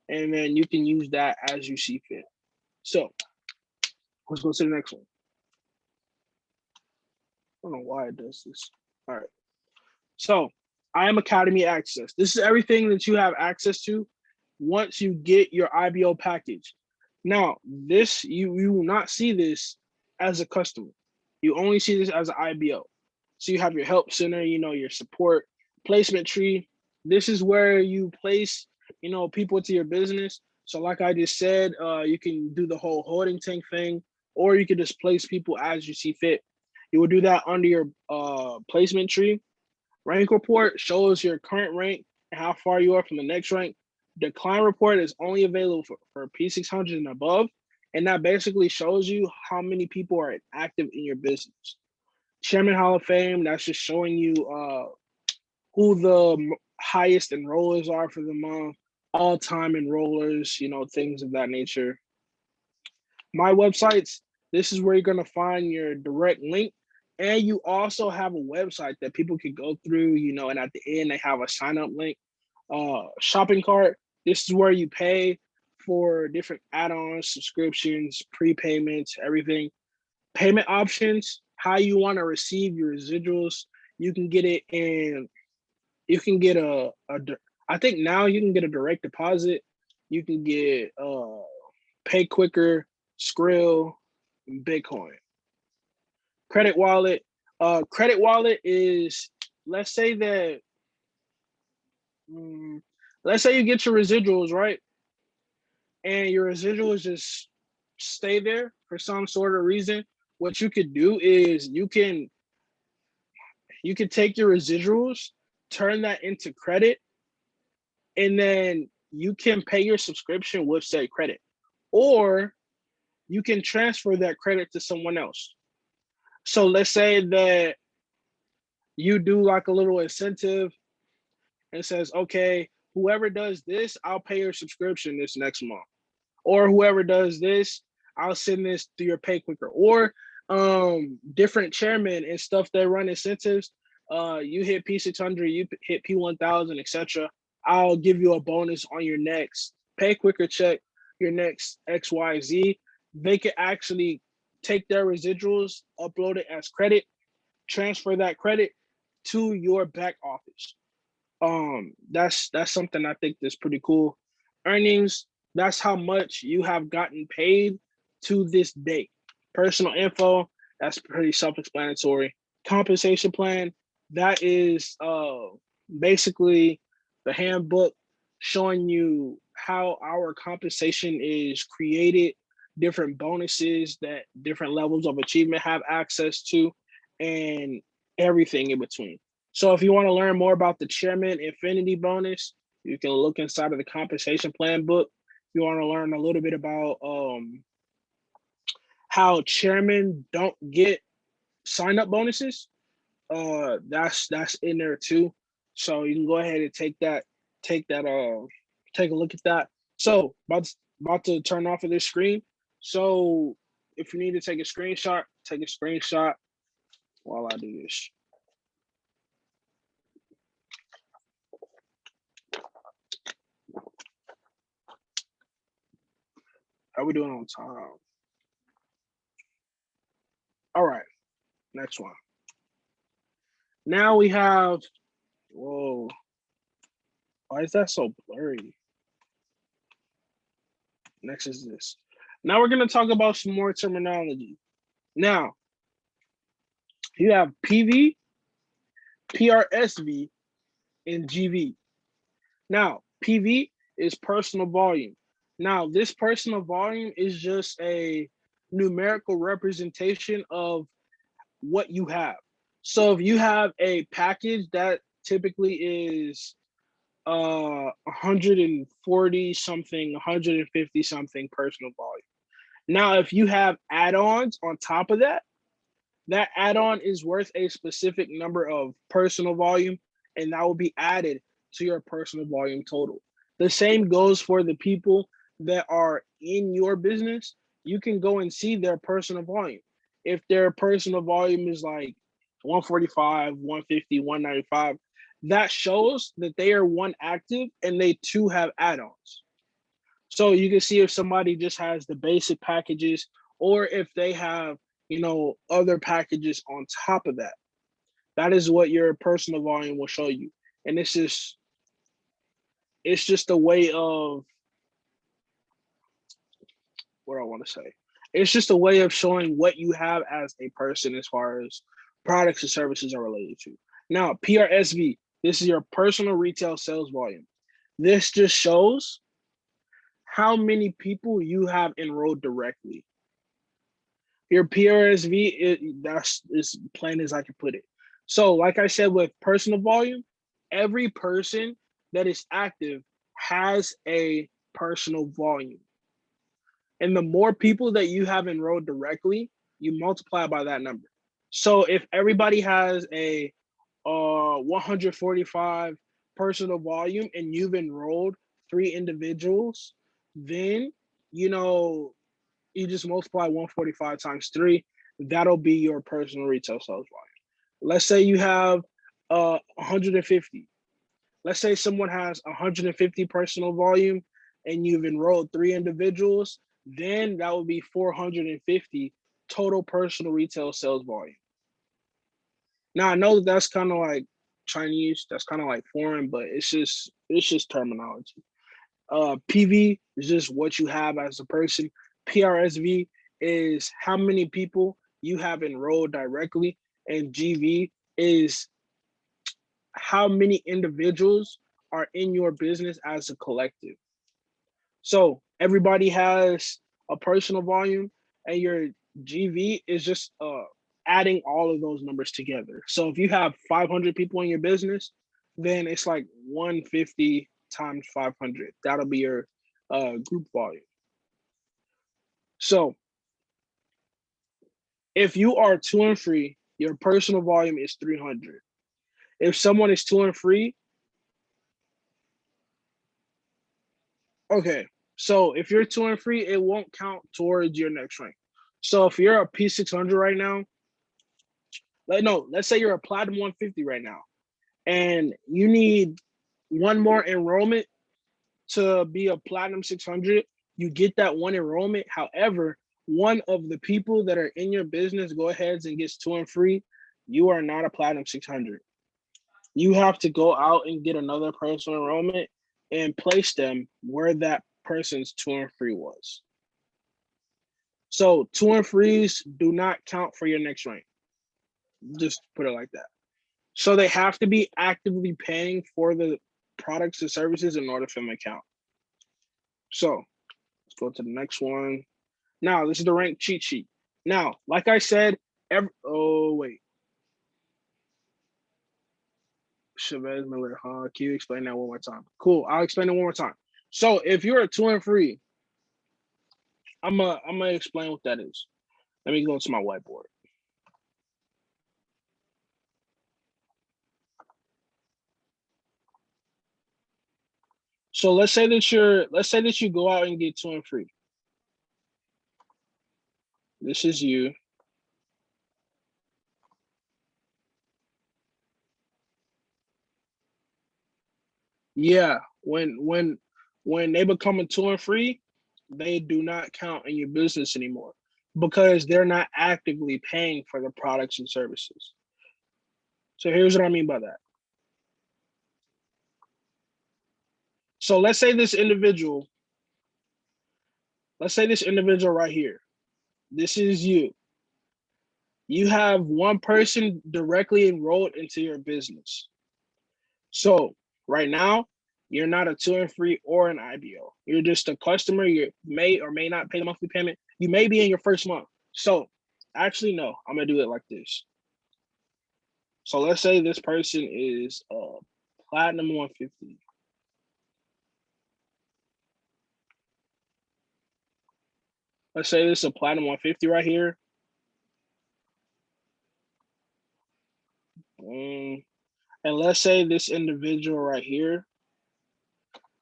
And then you can use that as you see fit. So let's go to the next one. I don't know why it does this. All right. So I am Academy Access. This is everything that you have access to once you get your IBO package. Now, this you will not see this as a customer. You only see this as an IBO. So you have your help center, your support, placement tree. This is where you place, people into your business. So like I just said, you can do the whole holding tank thing, or you can just place people as you see fit. You will do that under your placement tree. Rank report shows your current rank and how far you are from the next rank. Decline report is only available for P600 and above. And that basically shows you how many people are active in your business. Chairman Hall of Fame, that's just showing you who the highest enrollers are for the month. all-time enrollers, things of that nature. My websites, this is where you're going to find your direct link. And you also have a website that people can go through, and at the end, they have a sign up link. Shopping cart, this is where you pay for different add ons, subscriptions, prepayments, everything. Payment options, how you want to receive your residuals. You can get it in, you can get I think now you can get a direct deposit. You can get Pay Quicker, Skrill, Bitcoin. Credit wallet. Credit wallet is, let's say that, let's say you get your residuals, right? And your residuals just stay there for some sort of reason. What you could do is you can take your residuals, turn that into credit, and then you can pay your subscription with said credit. Or you can transfer that credit to someone else. So let's say that you do like a little incentive and says, okay, whoever does this, I'll pay your subscription this next month. Or whoever does this, I'll send this through your Pay Quicker. Or different chairmen and stuff that run incentives. You hit P600, you hit P1000, etc. I'll give you a bonus on your next Pay Quicker check, your next XYZ. They could actually take their residuals, upload it as credit, transfer that credit to your back office. That's something I think that's pretty cool. Earnings, that's how much you have gotten paid to this date. Personal info, that's pretty self-explanatory. Compensation plan, that is basically the handbook showing you how our compensation is created, different bonuses that different levels of achievement have access to, and everything in between. So if you want to learn more about the Chairman Infinity bonus, you can look inside of the compensation plan book. If you want to learn a little bit about how chairmen don't get sign up bonuses, that's in there too. So you can go ahead and take take a look at that. So about to turn off of this screen. So if you need to take a screenshot, take a screenshot while I do this. How we doing on time? All right, next one. Now we have, whoa, why is that so blurry? Next is this. Now we're going to talk about some more terminology. Now, you have PV, PRSV, and GV. Now, PV is personal volume. Now, this personal volume is just a numerical representation of what you have. So if you have a package that typically is 140 something, 150 something personal volume. Now, if you have add-ons on top of that, that add-on is worth a specific number of personal volume, and that will be added to your personal volume total. The same goes for the people that are in your business. You can go and see their personal volume. If their personal volume is like 145, 150, 195, that shows that they are one active and they too have add-ons. So you can see if somebody just has the basic packages or if they have, other packages on top of that. That is what your personal volume will show you. And it's just a way of, what I want to say. It's just a way of showing what you have as a person as far as products and services are related to. Now, PRSV, this is your personal retail sales volume. This just shows how many people you have enrolled directly. Your PRSV, that's as plain as I can put it. So, like I said, with personal volume, every person that is active has a personal volume. And the more people that you have enrolled directly, you multiply by that number. So if everybody has a 145 personal volume and you've enrolled 3 individuals, then you just multiply 145 times 3. That'll be your personal retail sales volume. Let's say you have 150. Let's say someone has 150 personal volume and you've enrolled 3 individuals, then that would be 450 total personal retail sales volume. Now I know that's kind of like Chinese, that's kind of like foreign, but it's just terminology. PV is just what you have as a person. PRSV is how many people you have enrolled directly, and GV is how many individuals are in your business as a collective. So everybody has a personal volume, and your GV is just adding all of those numbers together. So if you have 500 people in your business, then it's like 150 times 500. That'll be your group volume. So if you are 2 and free, your personal volume is 300. If someone is 2 and free, okay. So if you're 2 and free, it won't count towards your next rank. So if you're a P600 right now, let's say you're a Platinum 150 right now, and you need one more enrollment to be a Platinum 600. You get that one enrollment. However, one of the people that are in your business go ahead and gets 2 and free, you are not a Platinum 600. You have to go out and get another personal enrollment and place them where that person's 2 and free was. So 2 and frees do not count for your next rank. Just put it like that. So they have to be actively paying for the products and services in order for them to count. So let's go to the next one. Now, this is the rank cheat sheet. Now, like I said, Chavez Miller, huh? Can you explain that one more time? Cool, I'll explain it one more time. So if you're a 2 and free, I'm gonna explain what that is. Let me go to my whiteboard. So let's say that you go out and get 2 and free. This is you. Yeah, when they become a 2 and free, they do not count in your business anymore because they're not actively paying for the products and services. So here's what I mean by that. So let's say this individual right here, this is you. You have one person directly enrolled into your business. So right now, you're not a 2 and free or an IBO. You're just a customer. You may or may not pay the monthly payment. You may be in your first month. So actually, no, I'm gonna do it like this. So let's say this person is Platinum 150. Let's say this is a Platinum 150 right here. And let's say this individual right here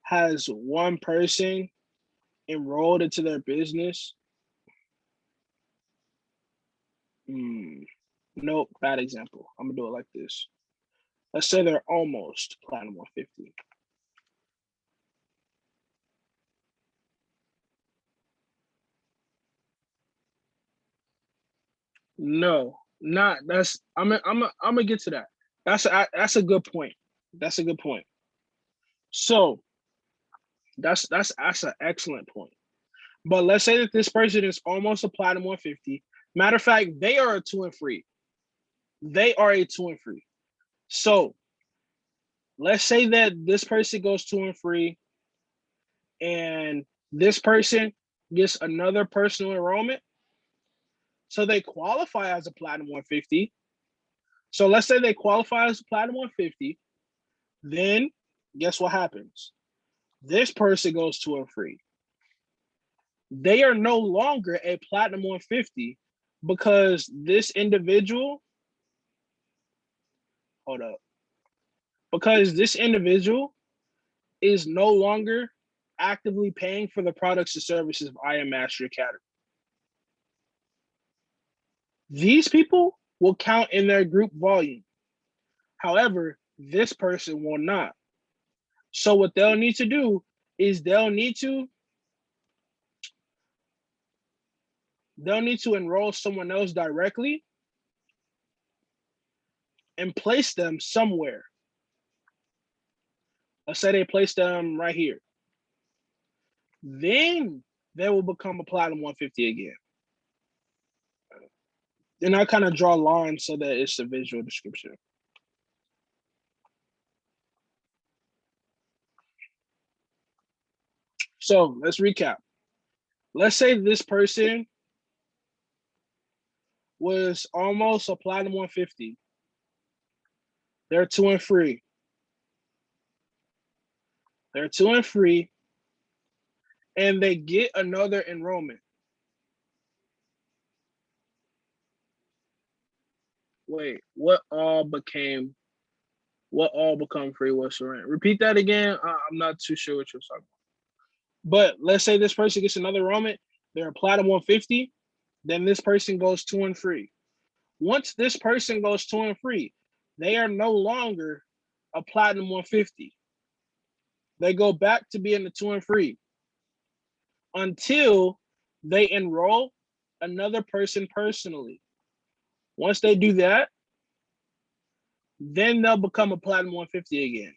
has one person enrolled into their business. Nope, bad example. I'm gonna do it like this. Let's say they're almost Platinum 150. No, not that's. I'm gonna get to that. That's a good point. That's a good point. So that's an excellent point. But let's say that this person is almost a Platinum 150. Matter of fact, they are a 2 and free. They are a 2 and free. So let's say that this person goes 2 and free, and this person gets another personal enrollment. So they qualify as a Platinum 150. So let's say they qualify as a Platinum 150. Then guess what happens? This person goes 2 and free. They are no longer a Platinum 150 because this individual, hold up, because this individual is no longer actively paying for the products and services of I Am Mastery Academy. These people will count in their group volume. However, this person will not. So what they'll need to do is they'll need to enroll someone else directly and place them somewhere. Let's say they place them right here. Then they will become a Platinum 150 again. And I kind of draw lines so that it's a visual description. So let's recap. Let's say this person was almost a Platinum 150. They're 2 and free. They're 2 and free, and they get another enrollment. Wait, what all become free? What's the rent? Repeat that again. I'm not too sure what you're talking about. But let's say this person gets another enrollment. They're a Platinum 150. Then this person goes 2 and free. Once this person goes 2 and free, they are no longer a Platinum 150. They go back to being the 2 and free until they enroll another person personally. Once they do that, then they'll become a Platinum 150 again.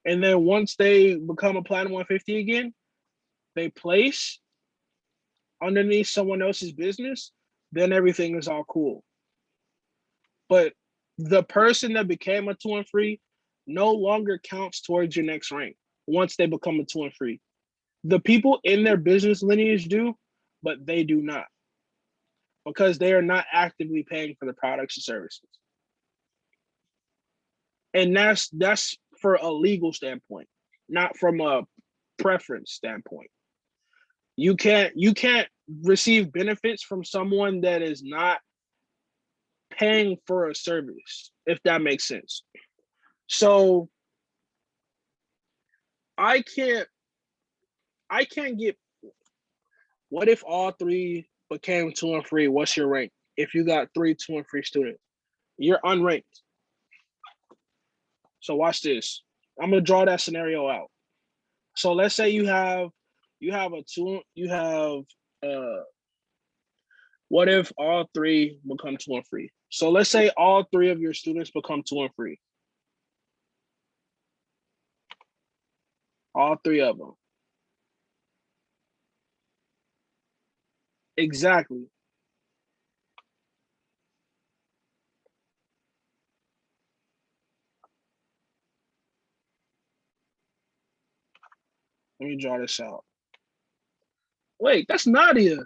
And then once they become a Platinum 150 again, they place underneath someone else's business, then everything is all cool. But the person that became a 2 and free no longer counts towards your next rank once they become a 2 and free. The people in their business lineage do, but they do not, because they are not actively paying for the products and services. And that's for a legal standpoint, not from a preference standpoint. You can't receive benefits from someone that is not paying for a service, if that makes sense. So I can't get, what if all three became 2 and free? What's your rank? If you got 3 2 and free students, you're unranked. So watch this. I'm gonna draw that scenario out. So let's say you have what if all three become 2 and free? So let's say all 3 of your students become 2 and free. All 3 of them. Exactly. Let me draw this out. Wait, that's Nadia.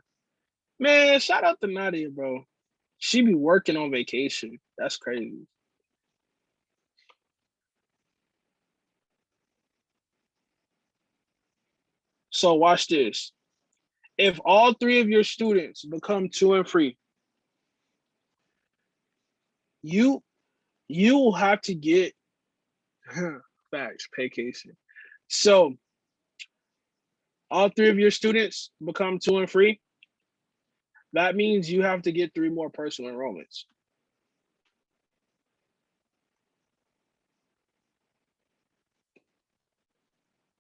Man, shout out to Nadia, bro. She be working on vacation. That's crazy. So watch this. If all 3 of your students become 2 and free, you will have to get facts, vacation. So all 3 of your students become 2 and free. That means you have to get 3 more personal enrollments.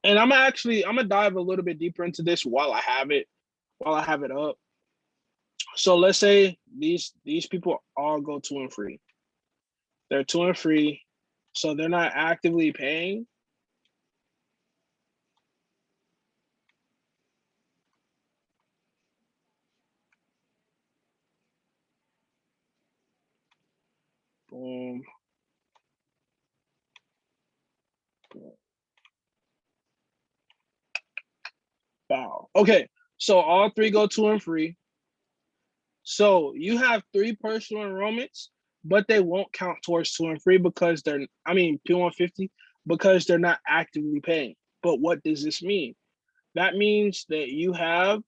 And I'm gonna dive a little bit deeper into this while I have it up. So let's say these people all go 2 and free. They're 2 and free, so they're not actively paying. Boom. Wow. Okay, so all 3 go 2 and free. So you have 3 personal enrollments, but they won't count towards 2 and free because P150, because they're not actively paying. But what does this mean? That means that you have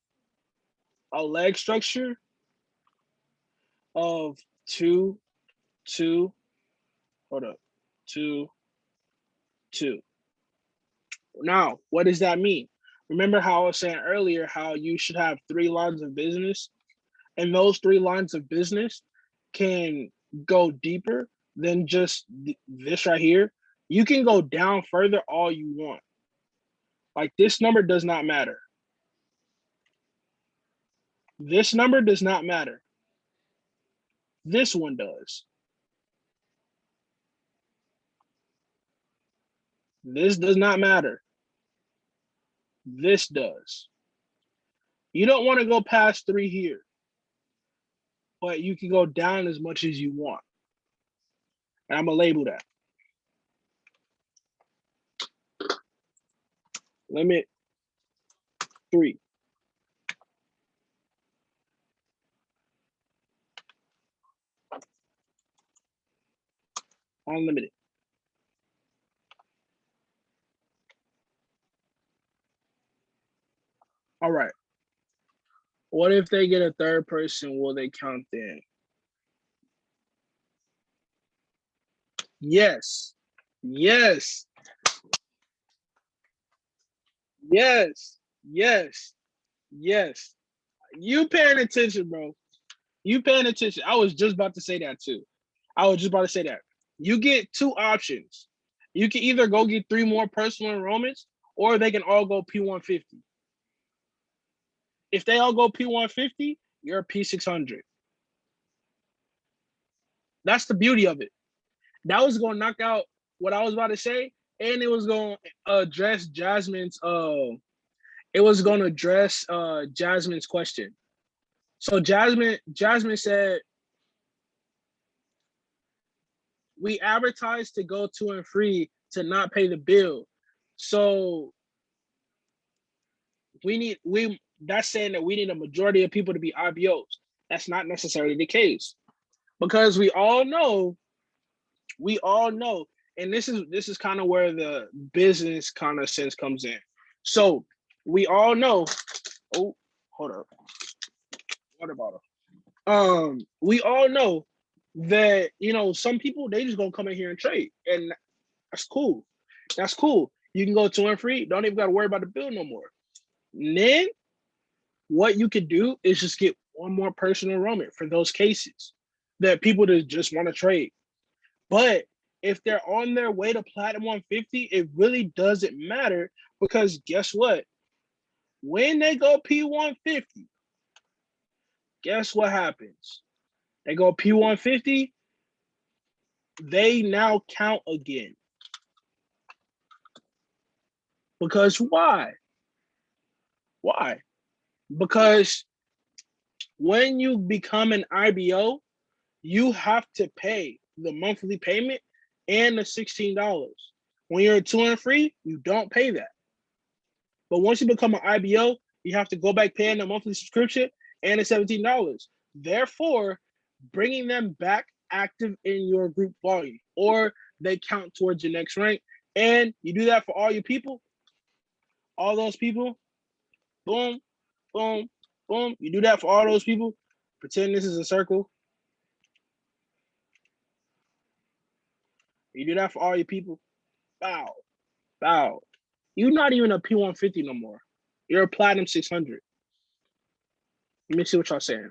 a leg structure of 2, 2, hold up, 2, 2. Now, what does that mean? Remember how I was saying earlier how you should have 3 lines of business, and those 3 lines of business can go deeper than just this right here. You can go down further all you want. Like this number does not matter. This number does not matter. This one does. This does not matter. This does. You don't want to go past 3 here, but you can go down as much as you want. And I'm going to label that. Limit 3. Unlimited. All right. What if they get a third person? Will they count then? Yes. Yes. Yes. Yes. Yes. You paying attention, bro. You paying attention. I was just about to say that too. I was just about to say that. You get 2 options. You can either go get 3 more personal enrollments, or they can all go P150. If they all go P150, you're a P600. That's the beauty of it. That was going to knock out what I was about to say, and it was going to address Jasmine's. It was going to address Jasmine's question. So Jasmine said, we advertise to go to and free to not pay the bill. So that's saying that we need a majority of people to be IBOs. That's not necessarily the case, because we all know, and this is kind of where the business kind of sense comes in. So we all know, oh, hold up, water bottle. We all know that, some people, they just gonna come in here and trade, and that's cool. That's cool. You can go to and free. Don't even got to worry about the bill no more. And then what you could do is just get one more personal enrollment for those cases that people that just want to trade. But if they're on their way to Platinum 150, it really doesn't matter, because guess what? When they go P150, guess what happens? They go P150, they now count again. Because why? Why? Because when you become an IBO, you have to pay the monthly payment and the $16. When you're a 2 and free, you don't pay that. But once you become an IBO, you have to go back paying the monthly subscription and the $17. Therefore, bringing them back active in your group volume, or they count towards your next rank. And you do that for all your people, all those people, boom, boom, boom. You do that for all those people. Pretend this is a circle. You do that for all your people. Bow, bow. You're not even a P150 no more. You're a Platinum 600. Let me see what y'all saying.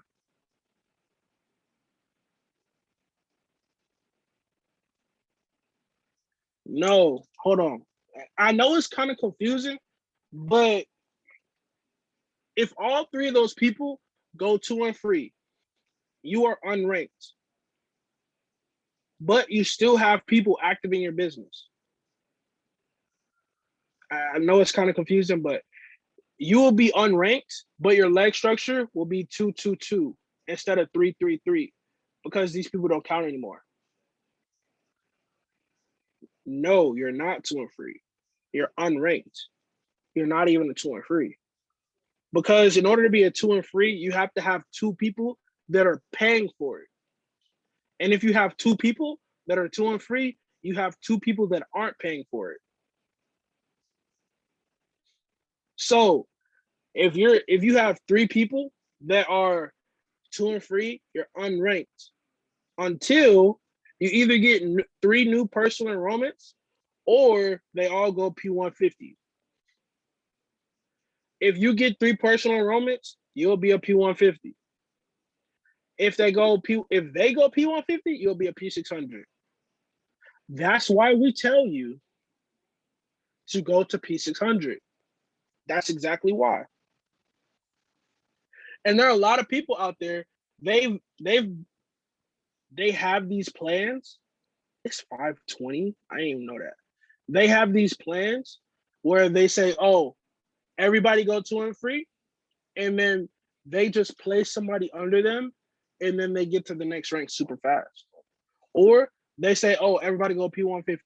No, hold on. I know it's kind of confusing, but if all 3 of those people go 2 and free, you are unranked, but you still have people active in your business. I know it's kind of confusing, but you will be unranked, but your leg structure will be 2-2-2 instead of 3-3-3, because these people don't count anymore. No, you're not 2 and free. You're unranked. You're not even a 2 and free. Because in order to be a 2 and free, you have to have 2 people that are paying for it. And if you have 2 people that are 2 and free, you have 2 people that aren't paying for it. So if you have 3 people that are 2 and free, you're unranked until you either get 3 new personal enrollments, or they all go P150. If you get 3 personal enrollments, you'll be a P150. If they go P150, you'll be a P600. That's why we tell you to go to P600. That's exactly why. And there are a lot of people out there, they have these plans. It's 520. I didn't even know that. They have these plans where they say, oh, everybody go to and free, and then they just place somebody under them, and then they get to the next rank super fast. Or they say, oh, everybody go P150.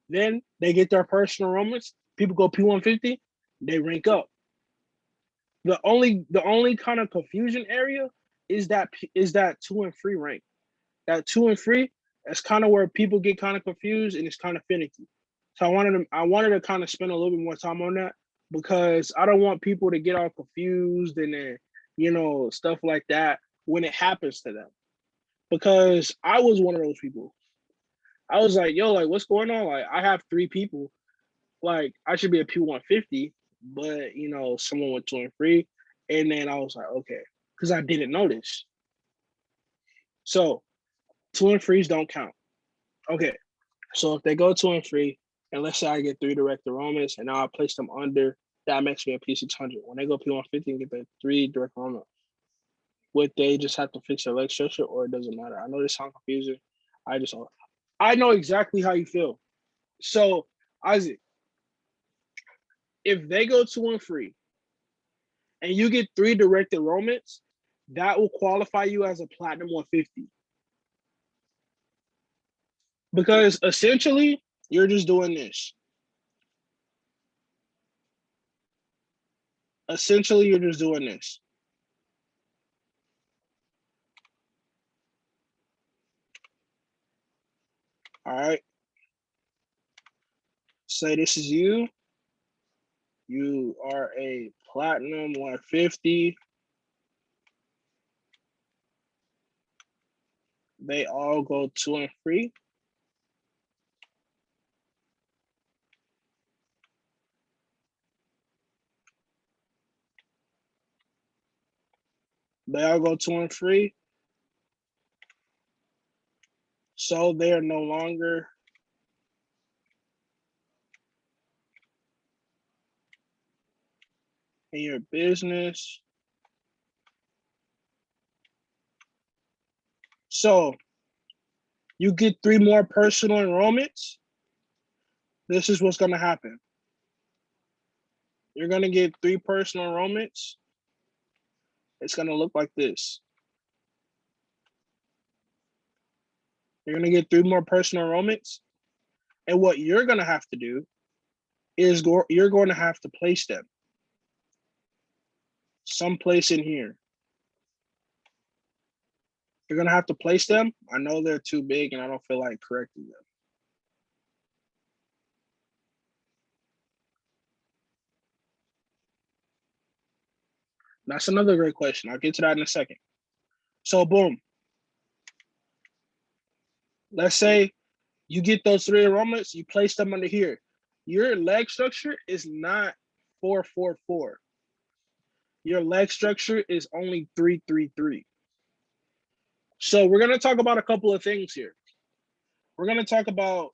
Then they get their personal enrollments. People go P150, they rank up. The only kind of confusion area is that 2 and free rank. That 2 and free, that's kind of where people get kind of confused and it's kind of finicky. So I wanted to kind of spend a little bit more time on that because I don't want people to get all confused and then, stuff like that when it happens to them. Because I was one of those people. I was like, yo, like, what's going on? Like, I have 3 people. Like, I should be a P150, but, someone went 2 and free. And then I was like, okay, because I didn't notice. So 2 and frees don't count. Okay, so if they go 2 and free, and let's say I get 3 direct enrollments, and now I place them under, that makes me a P600. When they go P150 and get their 3 direct enrollments, would they just have to fix their leg structure, or it doesn't matter? I know this sounds confusing. I know exactly how you feel. So, Isaac, if they go 2 and free, and you get 3 direct enrollments, that will qualify you as a Platinum 150. Because essentially, you're just doing this. Essentially, you're just doing this. All right. Say this is you. You are a Platinum 150. They all go 2 and free. They all go 2 and free. So they are no longer in your business. So you get 3 more personal enrollments. This is what's going to happen. You're going to get 3 personal enrollments. It's going to look like this. You're going to get 3 more personal enrollments. And what you're going to have to do is you're going to have to place them someplace in here. You're going to have to place them. I know they're too big and I don't feel like correcting them. That's another great question. I'll get to that in a second. So boom. Let's say you get those 3 enrollments, you place them under here. Your leg structure is not 4-4-4. Your leg structure is only 3-3-3. So we're going to talk about a couple of things here. We're going to talk about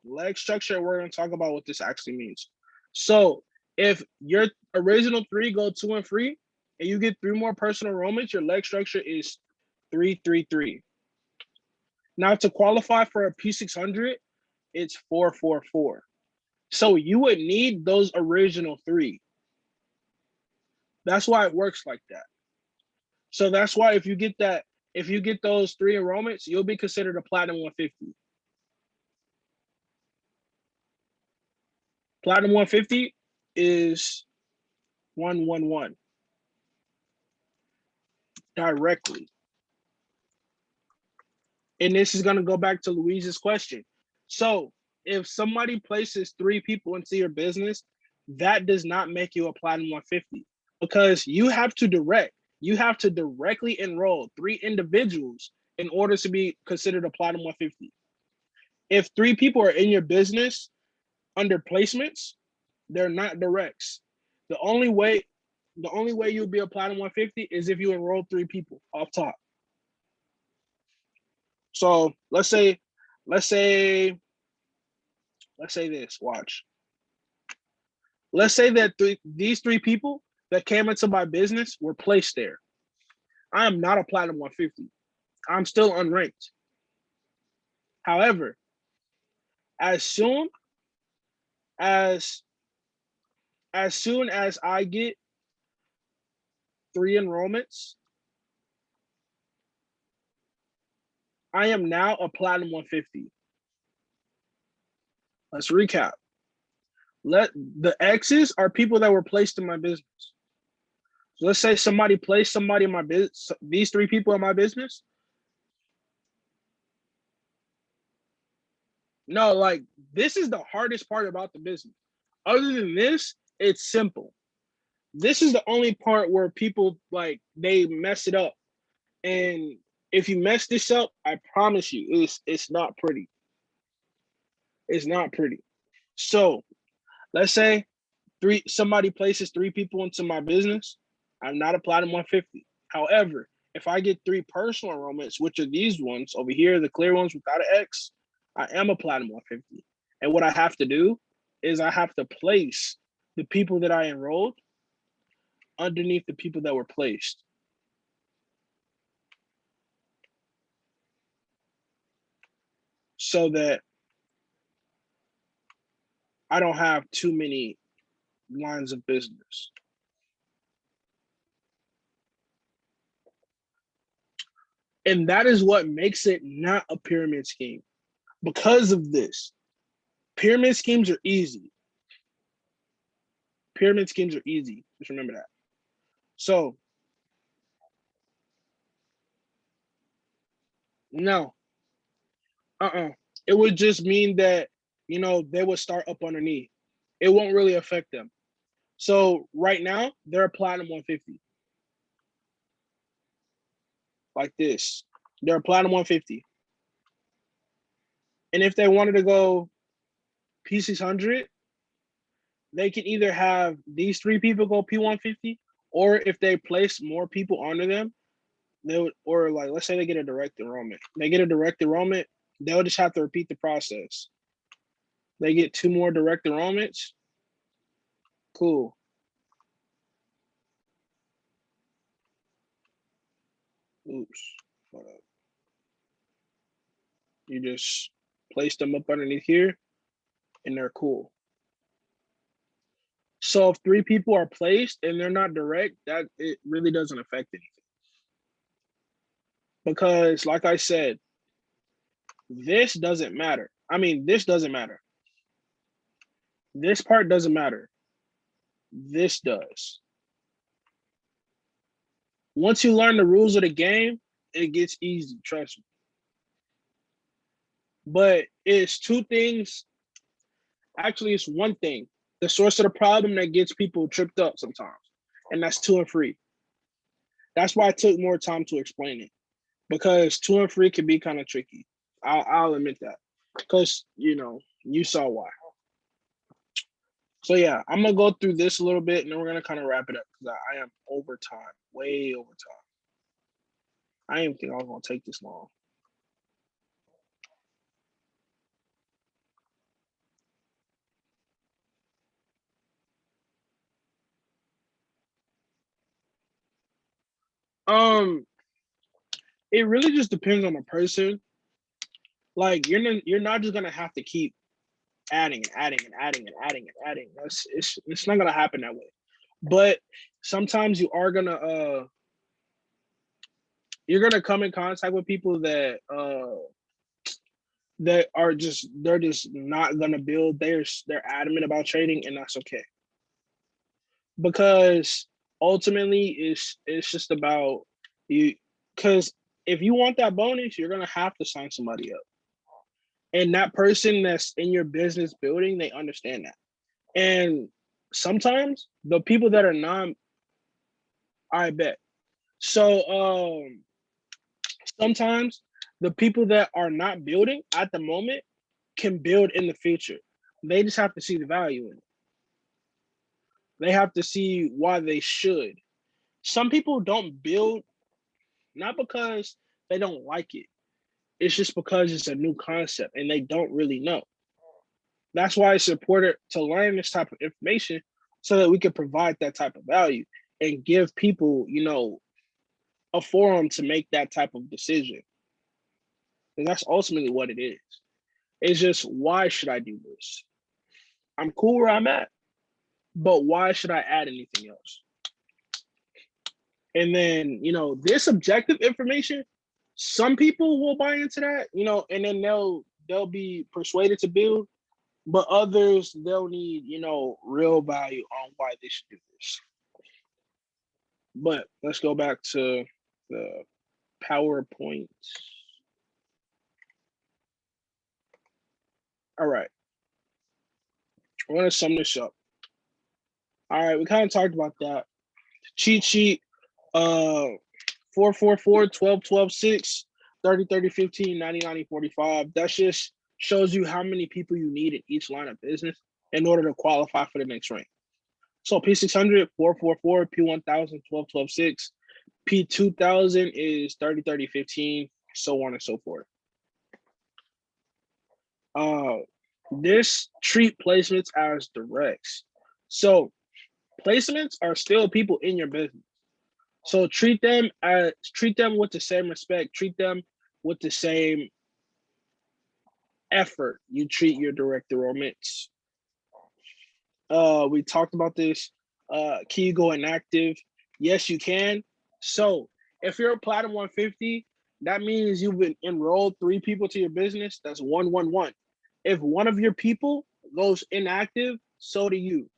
leg structure. We're going to talk about what this actually means. So if your original 3 go 2 and free, and you get 3 more personal enrollments, your leg structure is 3-3-3. Now to qualify for a P600, it's 4-4-4. So you would need those original 3. That's why it works like that. So that's why if you get those 3 enrollments, you'll be considered a Platinum 150. Platinum 150 is 1-1-1 directly. And this is going to go back to Louise's question. So if somebody places 3 people into your business, that does not make you a Platinum 150 because you have to directly enroll 3 individuals in order to be considered a Platinum 150. If 3 people are in your business under placements, they're not directs. The only way The only way you'll be a platinum 150 is if you enroll 3 people off top. So let's say this. Watch. Let's say that these 3 people that came into my business were placed there. I am not a platinum 150. I'm still unranked. However, as soon as I get 3 enrollments, I am now a platinum 150. Let's recap. The X's are people that were placed in my business. So let's say somebody placed somebody in my business, these 3 people in my business. No, like this is the hardest part about the business. Other than this, it's simple. This is the only part where people like they mess it up. And if you mess this up, I promise you, it's not pretty. It's not pretty. So let's say somebody places 3 people into my business. I'm not a platinum 150. However, if I get 3 personal enrollments, which are these ones over here, the clear ones without an X, I am a platinum 150. And what I have to do is I have to place the people that I enrolled underneath the people that were placed. So that I don't have too many lines of business. And that is what makes it not a pyramid scheme. Because of this, pyramid schemes are easy. Pyramid schemes are easy. Just remember that. So, no. It would just mean that, they would start up underneath. It won't really affect them. So right now, they're a platinum 150. Like this. They're a platinum 150. And if they wanted to go P600, they can either have these 3 people go P150, or if they place more people under them, they would, or like let's say they get a direct enrollment. They get a direct enrollment, they'll just have to repeat the process. They get 2 more direct enrollments. Cool. Oops. Hold up. You just place them up underneath here, and they're cool. So if 3 people are placed and they're not direct, that it really doesn't affect anything. Because like I said, this doesn't matter. I mean, this doesn't matter. This part doesn't matter. This does. Once you learn the rules of the game, it gets easy, trust me. But it's 2 things. Actually, it's 1 thing. The source of the problem that gets people tripped up sometimes. And that's 2 and free. That's why I took more time to explain it. Because 2 and free can be kind of tricky. I'll admit that. Because, you saw why. So yeah, I'm gonna go through this a little bit and then we're gonna kind of wrap it up because I am over time, way over time. I didn't think I was gonna take this long. It really just depends on the person. Like you're not just gonna have to keep adding and adding and adding and adding and adding. It's not gonna happen that way. But sometimes you're gonna come in contact with people that are they're just not gonna build. They're adamant about trading, and that's okay. Because ultimately it's just about you, because if you want that bonus, you're gonna have to sign somebody up. And that person that's in your business building, they understand that. And sometimes the people that are not, I bet. So sometimes the people that are not building at the moment can build in the future. They just have to see the value in it. They have to see why they should. Some people don't build not because they don't like it. It's just because it's a new concept and they don't really know. That's why it's important to learn this type of information so that we can provide that type of value and give people, a forum to make that type of decision. And that's ultimately what it is. It's just, why should I do this? I'm cool where I'm at, but why should I add anything else? And then, this objective information, some people will buy into that, and then they'll be persuaded to build, but others they'll need, real value on why they should do this. But let's go back to the PowerPoint. All right. I want to sum this up. All right, we kind of talked about that. Cheat sheet, 444, 12, 12, 6, 30, 30, 15, 90, 90, 45. That just shows you how many people you need in each line of business in order to qualify for the next rank. So P600, 444, P1000, 12, 12, 6. P2000 is 30, 30, 15, so on and so forth. This treat placements as directs. So placements are still people in your business. So treat them with the same respect, treat them with the same effort you treat your direct enrollments. We talked about this. Can you go inactive? Yes, you can. So if you're a Platinum 150, that means you've been enrolled 3 people to your business. That's 111. If one of your people goes inactive, so do you.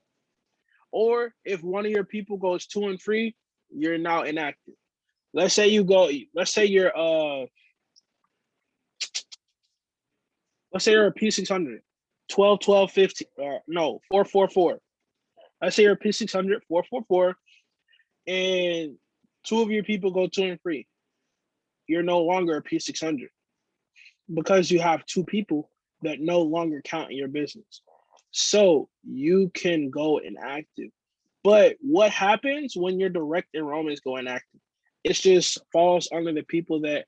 Or if one of your people goes 2 and 3, you're now inactive. Let's say you're let's say you're a P600, 12, 12, 15, no, 444. Let's say you're a P600, 444, and 2 of your people go 2 and 3. You're no longer a P600 because you have 2 people that no longer count in your business. So you can go inactive. But what happens when your direct enrollments go inactive? It just falls under the people that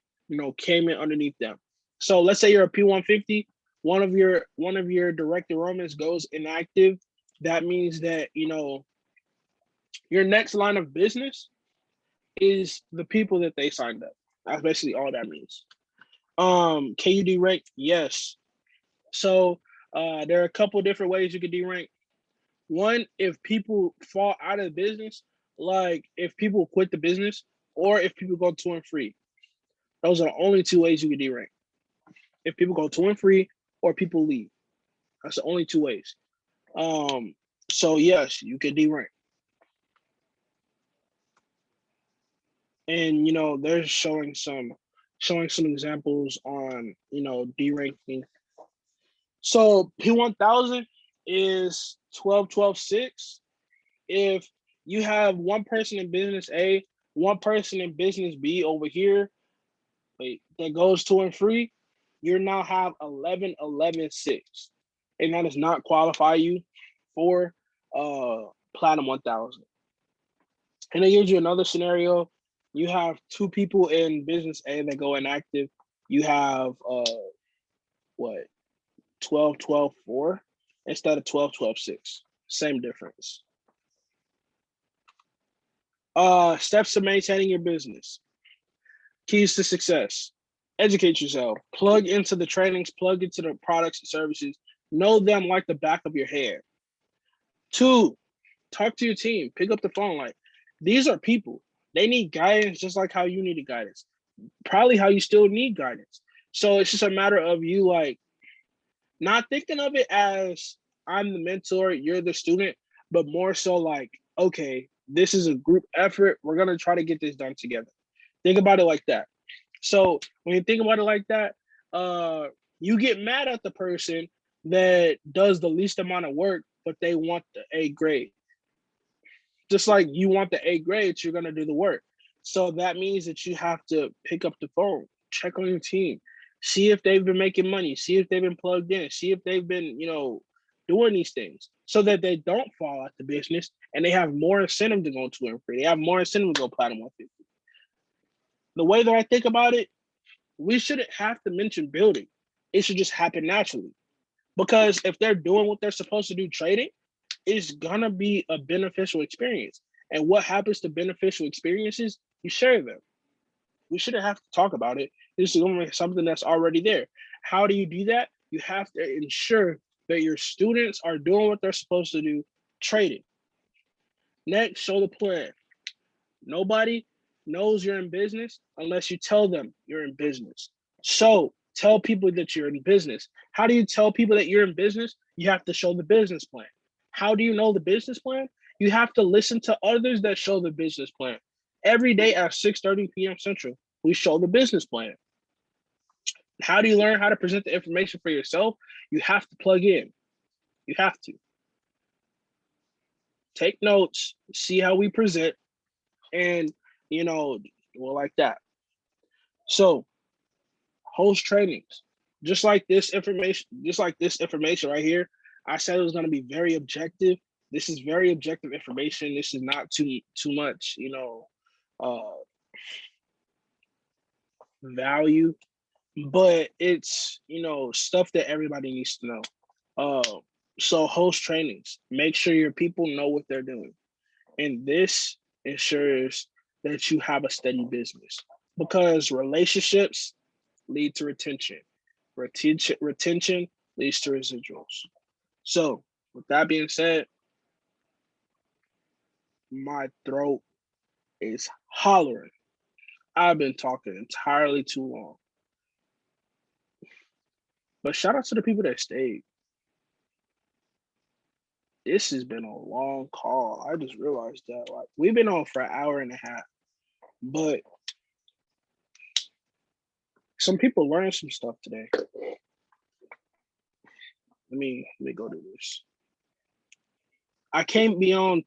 came in underneath them. So let's say you're a P150, one of your direct enrollments goes inactive. That means that your next line of business is the people that they signed up. That's basically all that means. Can you derank? Yes. So there are a couple different ways you could derank. One, if people fall out of business, like if people quit the business or if people go 2 and 3. Those are the only 2 ways you can derank. If people go 2 and 3 or people leave. That's the only 2 ways. So yes, you can derank. And they're showing some examples on deranking. So P1000 is 12, 12, 6. If you have one person in business A, one person in business B over here, that goes 2 and 3, you now have 11, 11, 6. And that does not qualify you for Platinum 1000. And it gives you another scenario. You have 2 people in business A that go inactive. You have 12, 12, 4 instead of 12, 12, 6. Same difference. Steps to maintaining your business. Keys to success. Educate yourself. Plug into the trainings, plug into the products and services. Know them like the back of your head. 2, talk to your team. Pick up the phone. Like, these are people. They need guidance just like how you needed guidance. Probably how you still need guidance. So it's just a matter of you not thinking of it as I'm the mentor, you're the student, but more so like, okay, this is a group effort. We're going to try to get this done together. Think about it like that. So when you think about it like that, you get mad at the person that does the least amount of work, but they want the A grade. Just like you want the A grades, you're going to do the work. So that means that you have to pick up the phone, check on your team, see if they've been making money, see if they've been plugged in, see if they've been, doing these things so that they don't fall out the business and they have more incentive to go 2 and free. They have more incentive to go platinum 150. The way that I think about it, we shouldn't have to mention building. It should just happen naturally. Because if they're doing what they're supposed to do trading, it's gonna be a beneficial experience. And what happens to beneficial experiences? You share them. We shouldn't have to talk about it. This is only something that's already there. How do you do that? You have to ensure that your students are doing what they're supposed to do, trading. Next, show the plan. Nobody knows you're in business unless you tell them you're in business. So tell people that you're in business. How do you tell people that you're in business? You have to show the business plan. How do you know the business plan? You have to listen to others that show the business plan. Every day at 6:30 p.m. Central, we show the business plan. How do you learn how to present the information for yourself? You have to plug in. You have to take notes, see how we present, and well, like that. So host trainings, just like this information right here. I said it was going to be very objective. This is very objective information. This is not too much, uh, value, but it's stuff that everybody needs to know. So host trainings. Make sure your people know what they're doing, and this ensures that you have a steady business because relationships lead to retention. Retention leads to residuals. So, with that being said, my throat is hollering. I've been talking entirely too long. But shout out to the people that stayed. This has been a long call. I just realized that. Like, we've been on for an hour and a half, but some people learned some stuff today. Let me go to this. I can't be on